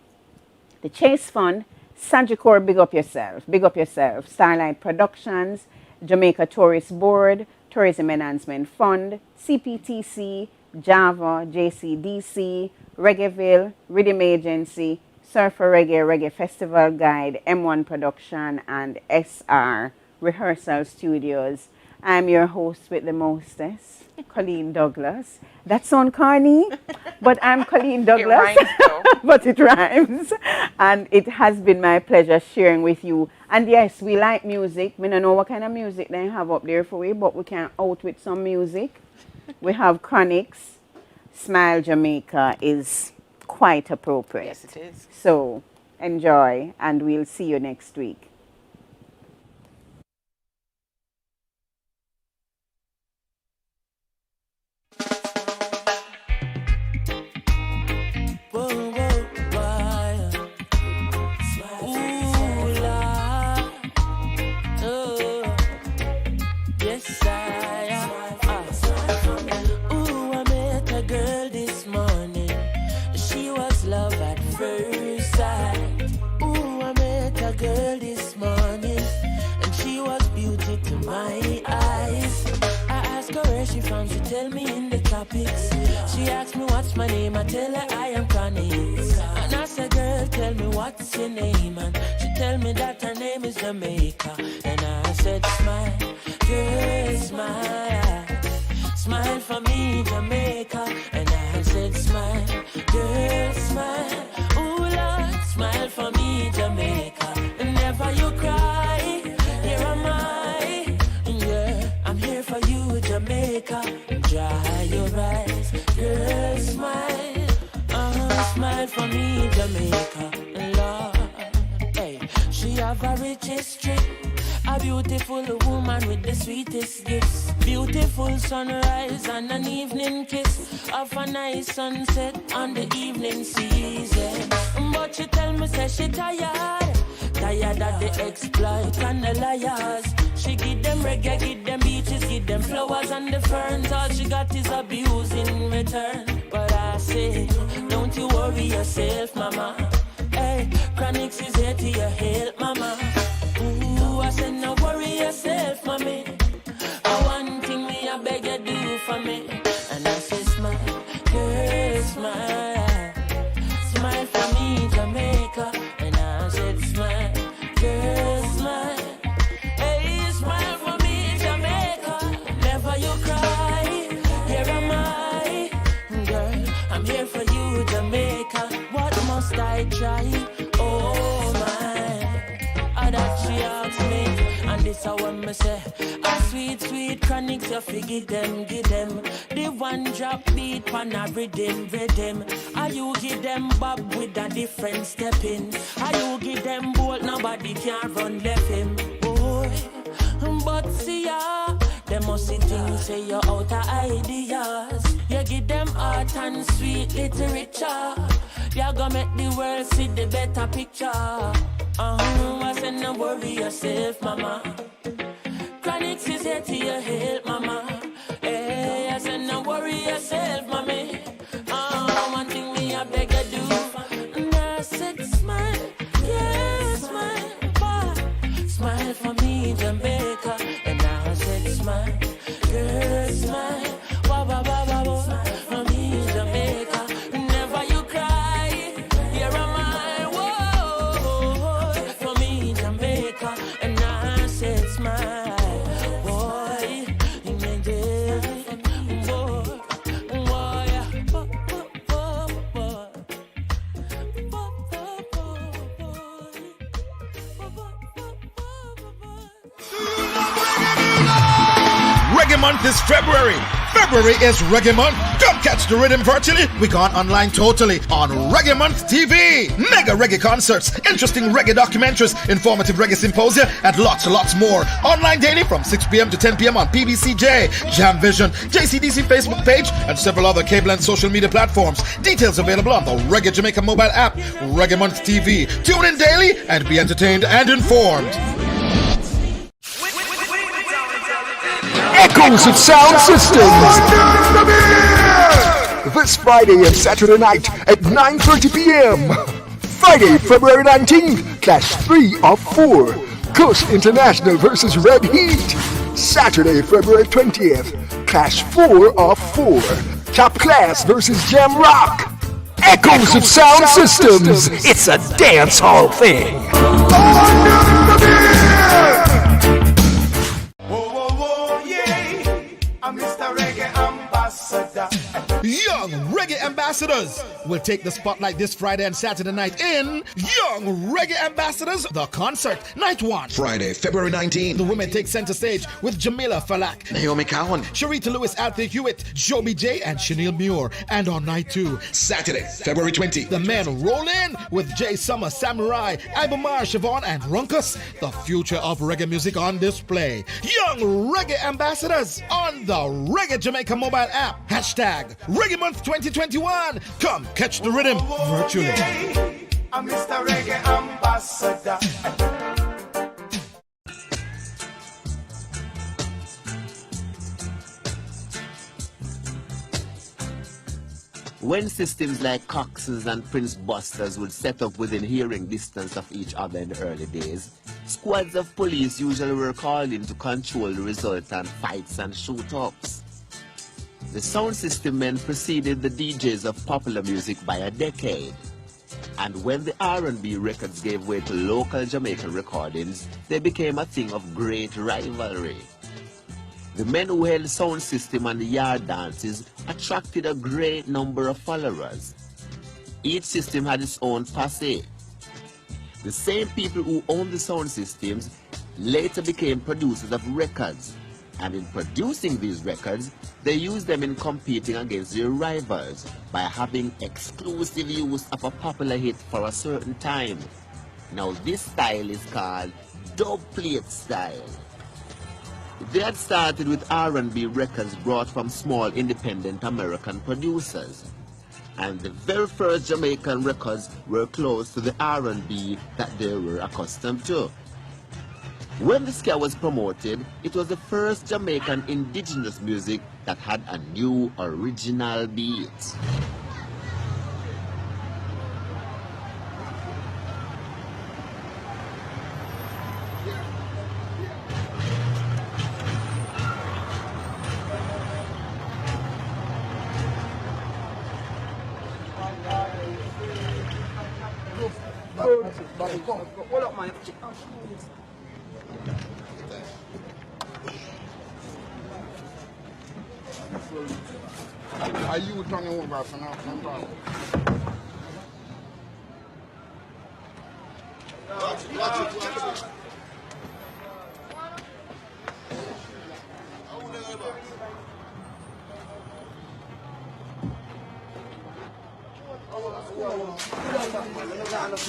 the Chase Fund, Sagicor, big up yourself, Starlight Productions, Jamaica Tourist Board, Tourism Enhancement Fund, CPTC, Java, JCDC, Reggaeville, Rhythm Agency, Surfer Reggae, Reggae Festival Guide, M1 Production, and SR Rehearsal Studios. I'm your host with the mostest, Coleen Douglas. That sounds corny, but I'm Coleen Douglas. It rhymes, though. But it rhymes. And it has been my pleasure sharing with you. And yes, we like music. We don't know what kind of music they have up there for you, but we can out with some music. We have Chronics. Smile Jamaica is quite appropriate. Yes, it is. So enjoy, and we'll see you next week. She tell me in the tropics. She asked me what's my name, I tell her I am Chronics. And I said, girl, tell me what's your name. And she tell me that her name is Jamaica. And I said, smile, girl, smile. Smile for me, Jamaica. And I said, smile, girl, smile. Ooh, Lord, smile for me, Jamaica. And never you cry, here am I. Yeah, I'm here for you, Jamaica. Dry your eyes, girl, smile. Smile for me, Jamaica. Lord, hey, she have a rich history. A beautiful woman with the sweetest gifts. Beautiful sunrise and an evening kiss of a nice sunset on the evening season. But she tell me, say she tired. Tired of the exploit and the liars. She give them reggae, give them beaches, give them flowers and the ferns. All she got is abuse in return. But I say, don't you worry yourself, mama. Hey, Chronics is here to your help, mama. Ooh, I said, no worry yourself, mommy. One thing me, I beg you do for me. And I said, smile, girl, smile. Smile for me, Jamaica. And I said, smile, girl, smile. Hey, smile for me, Jamaica. Never you cry, here am I. Girl, I'm here for you, Jamaica. What must I try? Oh, my. That she asked me, and this is what me say. A sweet, sweet Chronics, you figure them, give them. The one drop beat, pan a rhythm. Are you give them bob with a different step in? Are you give them bolt, nobody can run left him. Boy, but see ya, they must see things, say you're out of ideas. You give them art and sweet literature. You're gonna make the world see the better picture. I said, no worry yourself, mama. Chronics is here to your help, mama. Hey, I said, no worry yourself, mommy. One thing me, I beg you do. And I said, smile, yeah, smile, boy. Smile for me, Jamaica. And I said, smile, girl, smile. Wah, wah, wah, wah, wah. For me, Jamaica. Never you cry, here am I. Whoa, for me, Jamaica. And I said, smile. Reggae month is February. February is Reggae Month. Come catch the rhythm virtually. We gone online totally on Reggae Month TV. Mega reggae concerts, interesting reggae documentaries, informative reggae symposia, and lots more. Online daily from 6 p.m. to 10 p.m. on PBCJ, Jam Vision, JCDC Facebook page, and several other cable and social media platforms. Details available on the Reggae Jamaica mobile app, Reggae Month TV. Tune in daily and be entertained and informed. Echoes of Sound Systems. This Friday and Saturday night at 9:30 p.m. Friday, February 19th, Clash 3 of 4. Coast International versus Red Heat. Saturday, February 20th, Clash 4 of 4. Top Class versus Jam Rock. Echoes of Sound Systems. It's a dance hall thing. Young Reggae Ambassadors will take the spotlight this Friday and Saturday night in Young Reggae Ambassadors, the concert, night 1. Friday, February 19th. The women take center stage with Jamila Falak, Naomi Cowan, Sharita Lewis, Althea Hewitt, Joby J, and Chanel Muir. And on night 2, Saturday, February 20th. the men roll in with Jay Summer, Samurai, Ibamar, Siobhan, and Runkus. The future of reggae music on display. Young Reggae Ambassadors on the Reggae Jamaica mobile app. Hashtag Reggae Month 2021. Come catch the rhythm virtually. I'm Mr. Reggae Ambassador. When systems like Cox's and Prince Busters would set up within hearing distance of each other in the early days, squads of police usually were called in to control the resultant fights and shoot-ups. The sound system men preceded the DJs of popular music by a decade. And when the R&B records gave way to local Jamaican recordings, they became a thing of great rivalry. The men who held the sound system and the yard dances attracted a great number of followers. Each system had its own posse. The same people who owned the sound systems later became producers of records, and in producing these records, they used them in competing against their rivals by having exclusive use of a popular hit for a certain time. Now this style is called dub plate style. They had started with R&B records brought from small independent American producers. And the very first Jamaican records were close to the R&B that they were accustomed to. When the ska was promoted, it was the first Jamaican indigenous music that had a new original beat. Are you turning over for now?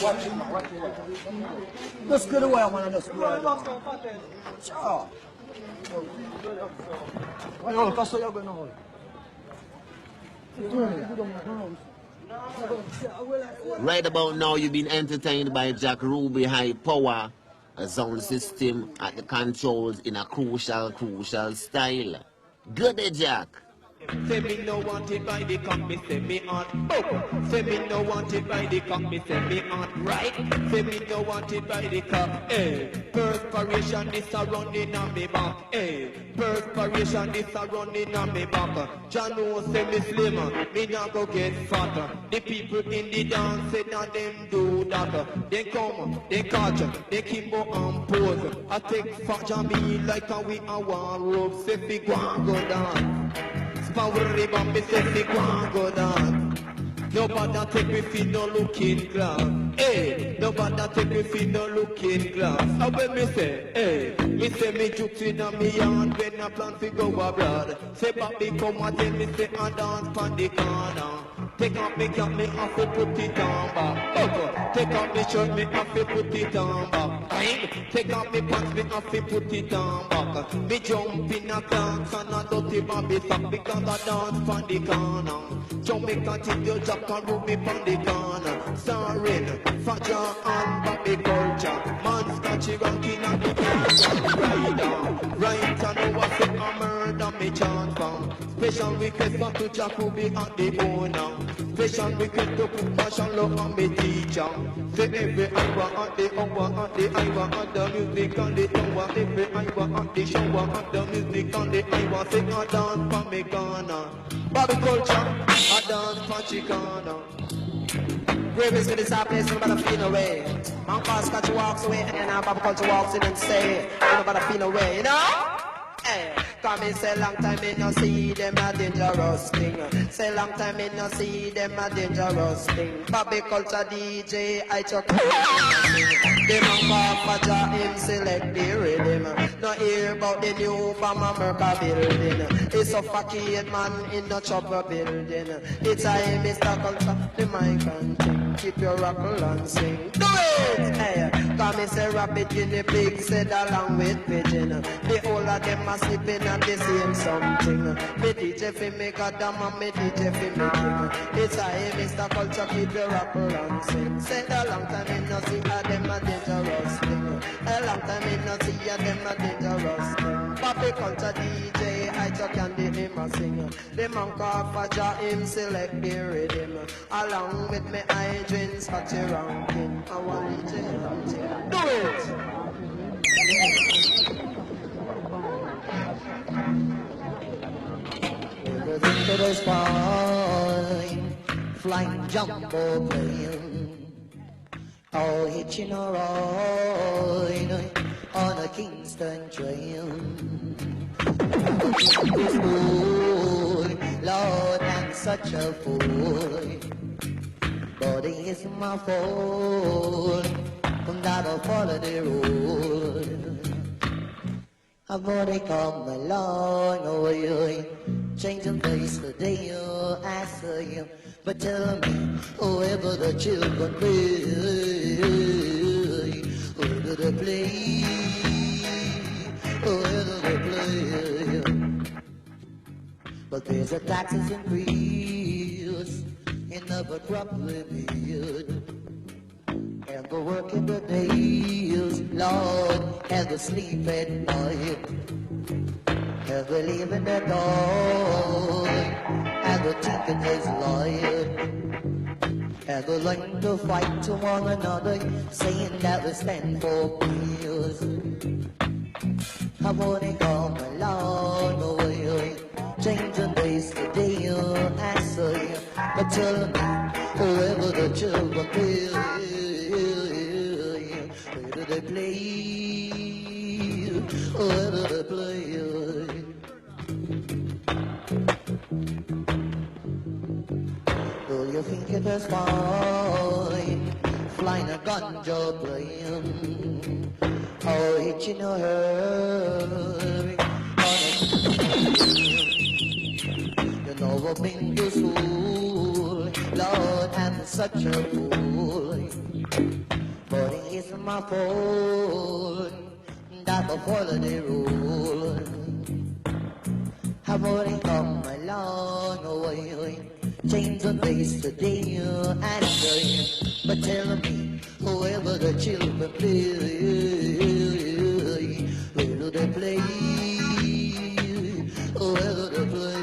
Watch it. Just go away, man. Just go away. Sure. Right about now, you've been entertained by Jack Ruby High Power, a sound system at the controls in a crucial style. Good day, Jack. Say me no want it by the cock, me say me on. Say me no want it by the cock, me say me on. Right? Say me no want it by the cock. Perspiration this a running on me back. Perspiration this a running on me back. Jah know say me slim, me not go get fatter. The people in the dance say that them do that. They come, they catch, they kimbo and pose. I take fat of me like a we a war rope. Say fi go and go down. Power bomb, me say fi go and go down. Nobody take me for no looking glass. Hey, nobody take me for no looking glass. How when me say, hey, me say me jukes in a me yard when I plan to go abroad. Say Bobby come and tell me say I dance from the corner. Take off me cap, me have to put it on back. Take off me shirt, me have to put it on back. Take off me pants, me have to put it on back. Me jump in a dance and a dirty Bobby sock because I dance from the corner. Jamaica take your jack and roll me from the corner. Starring Faja and Bobby culture. Man scratchy ranking and the rider. Right and over say a murder me chant from. Special request for to Jack who be at the owner. Special request to put passion love on me teacher. Say every hour at the hour at the hour at the music and the hour. Every hour at the shower at the music and the hour. Say a dance for me corner. Bobby culture, a dance for Chicana. Gravies to this place, nobody feel no way. Man pass catch walks away and then Bobby culture walks in and say, nobody feel no way, you know? Hey, come in, say long time me no see them a dangerous thing. Say long time me no see them a dangerous thing. Bobby culture DJ, I chuck. Them a Faja him select the rhythm. No hear about the new Bama Merca building. It's a fucking man in the chopper building. It's a Mr. Culture, the mic and thing. Keep your rockle and sing. Do it! Hey, come in, say rapid guinea pig, said along with pigeon. The whole of them are sleeping at the same something. Me DJ fi make a damn and me DJ fi make king. It's a Mr. Culture, keep your rockle and sing. Said a long time in no see a them a dangerous thing. A long time in no see a them a dangerous thing. Bobby Culture DJ, I just can't him a sing. The man called Faja him select the rhythm. Along with me I drink scotchy ranking. I want to do it. Everything that is fine, flying jumbo plane, all hitching a ride on a Kingston train. Fool, Lord, I'm such a fool, but it is my fault from that I follow the rule. I've already come a long way, changing place today, I say you. But tell me, whoever the children play, where do they play? Where do they play? But there's a taxes increase in the crop limit. And the work in the days, Lord, and the sleep at night. And the live in the dark, and the ticket is light. And the learn to fight to one another, saying that we stand for peace. I've only come a long way, changing days to day, I say. But tell me, whoever the children play, where do they play? Where do they play? Do you think it is fine, flying a ganja plane, or hitching a hurry on a you know I've been this fool, Lord, I'm such a fool, but it isn't my fault that I follow the rule. I've already come a long way, changing days today, I say. But tell me, whoever the children play, where do they play? Where do they play?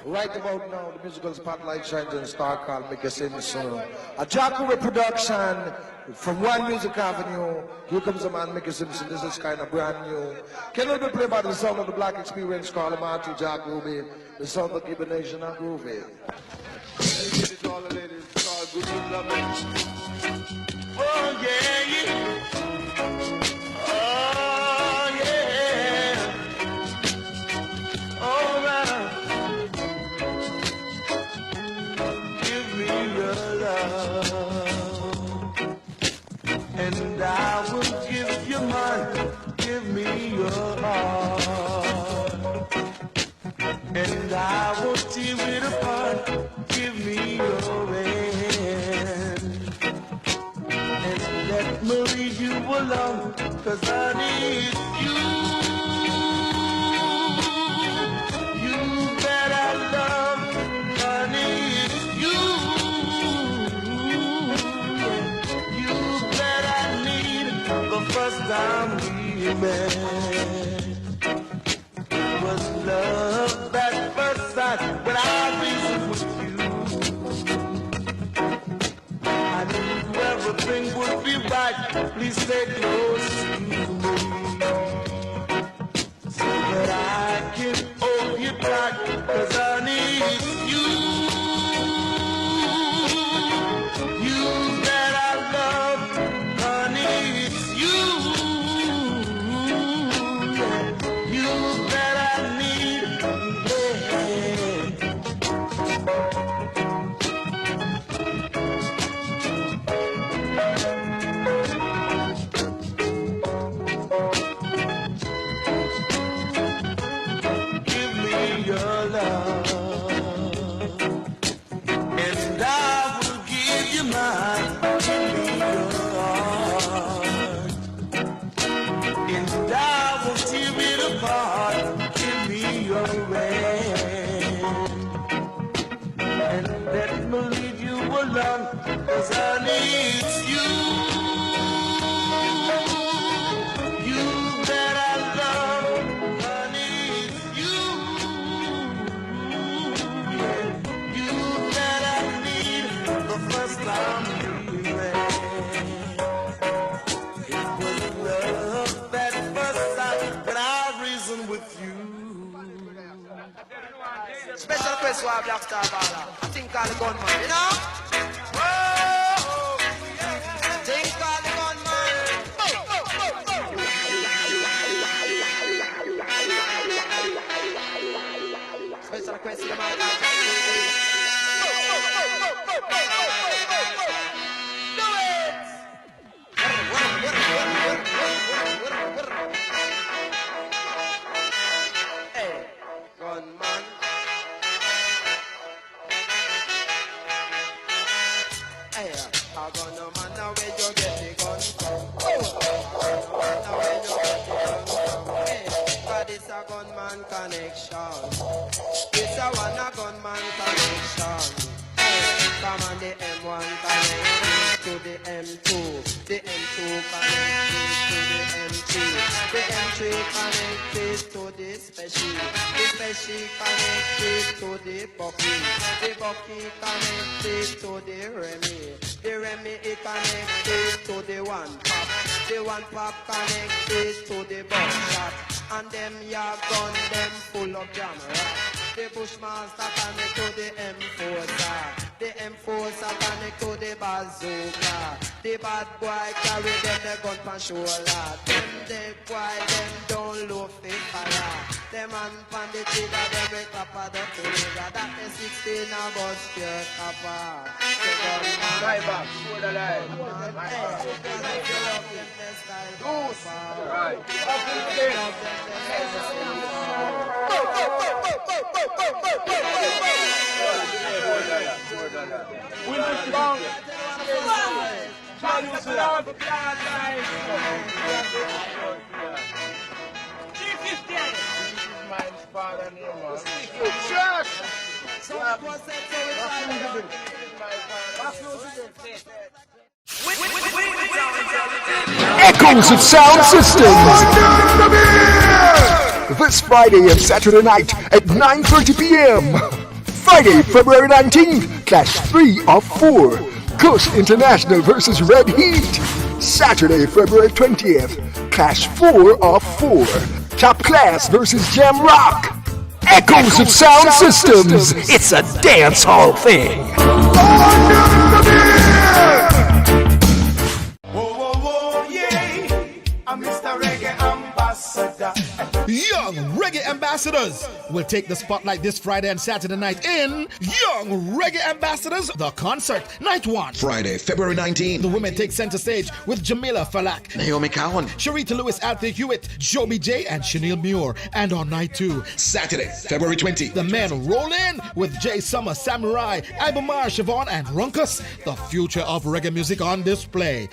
Right about now, the musical spotlight shines on a star called Mickey Simpson. A JaRIA production from One Music Avenue. Here comes a man, Mickey Simpson. This is kind of brand new. Can we be played by the sound of the Black Experience, called the Marty Jack Ruby, the sound of Gibbon Nation and Groovy. Give it to all the ladies. It's all good to love it. Oh, yeah. Oh, yeah. All right. me your heart, and I won't tear it apart. Give me your hand, and let me lead you along, 'cause I need you. You that I love, honey, it's you. You that I need the first time we met. It was love at first sight when I reasoned with you. I knew everything would be right. Please stay close to me, so that I can hold you tight, 'cause I need you. You that I love, honey, it's you. You that I need, give me your love, and I will give you mine. Give me your heart, and I will tear it apart. Give me your hand, and let me lead you along, 'cause I need you. You that I love, honey, it's you. Yeah, you that I need the first time we met. It was love at first sight when I reasoned with you. Special request for our Black Star Baller. I think call the gunman, you know? Whoa! Think call the gunman. Special request for the man. Do it! Hey, gunman. Hey, I gonna man now where you get the gun from. Now where you get the gun from. Hey, 'cause this a gunman connection. This a one a gunman connection. Hey, come on the M1 connect to the M2. The M2 connected to the M3. The M3 connected to the special. The special connected to the bucky. The bucky connected to the Remy. The Remy is connected to the one pop. The one pop connected to the buckshot. And them ya gun them full of JaRIA. The Bushmaster connect to the M4. The M4 connect to the bazooka. The bad boy carry them the gun pan shoulder. Them the boy them don't look fit fire. Them man pan the trigger them with top of the trigger. That is 16 a bus pure copper. The gunman driver, hold the line. Right. Echoes of Sound Systems. This Friday and Saturday night at 9:30 p.m. Friday, February 19th, Clash 3 of 4. Coast International versus Red Heat. Saturday, February 20th, Clash 4 of 4. Top Class versus Jam Rock. Echoes of Sound Systems. It's a dance hall thing. Whoa, whoa, whoa, yeah. I'm Mr. Reggae Ambassador. Young Reggae Ambassadors will take the spotlight this Friday and Saturday night in Young Reggae Ambassadors, the concert, night 1. Friday, February 19. The women take center stage with Jamila Falak, Naomi Cowan, Sharita Lewis, Althea Hewitt, Joby J, and Chanel Muir. And on night 2, Saturday, February 20. the men roll in with Jay Summer, Samurai, Ibamar, Siobhan, and Runkus. The future of reggae music on display.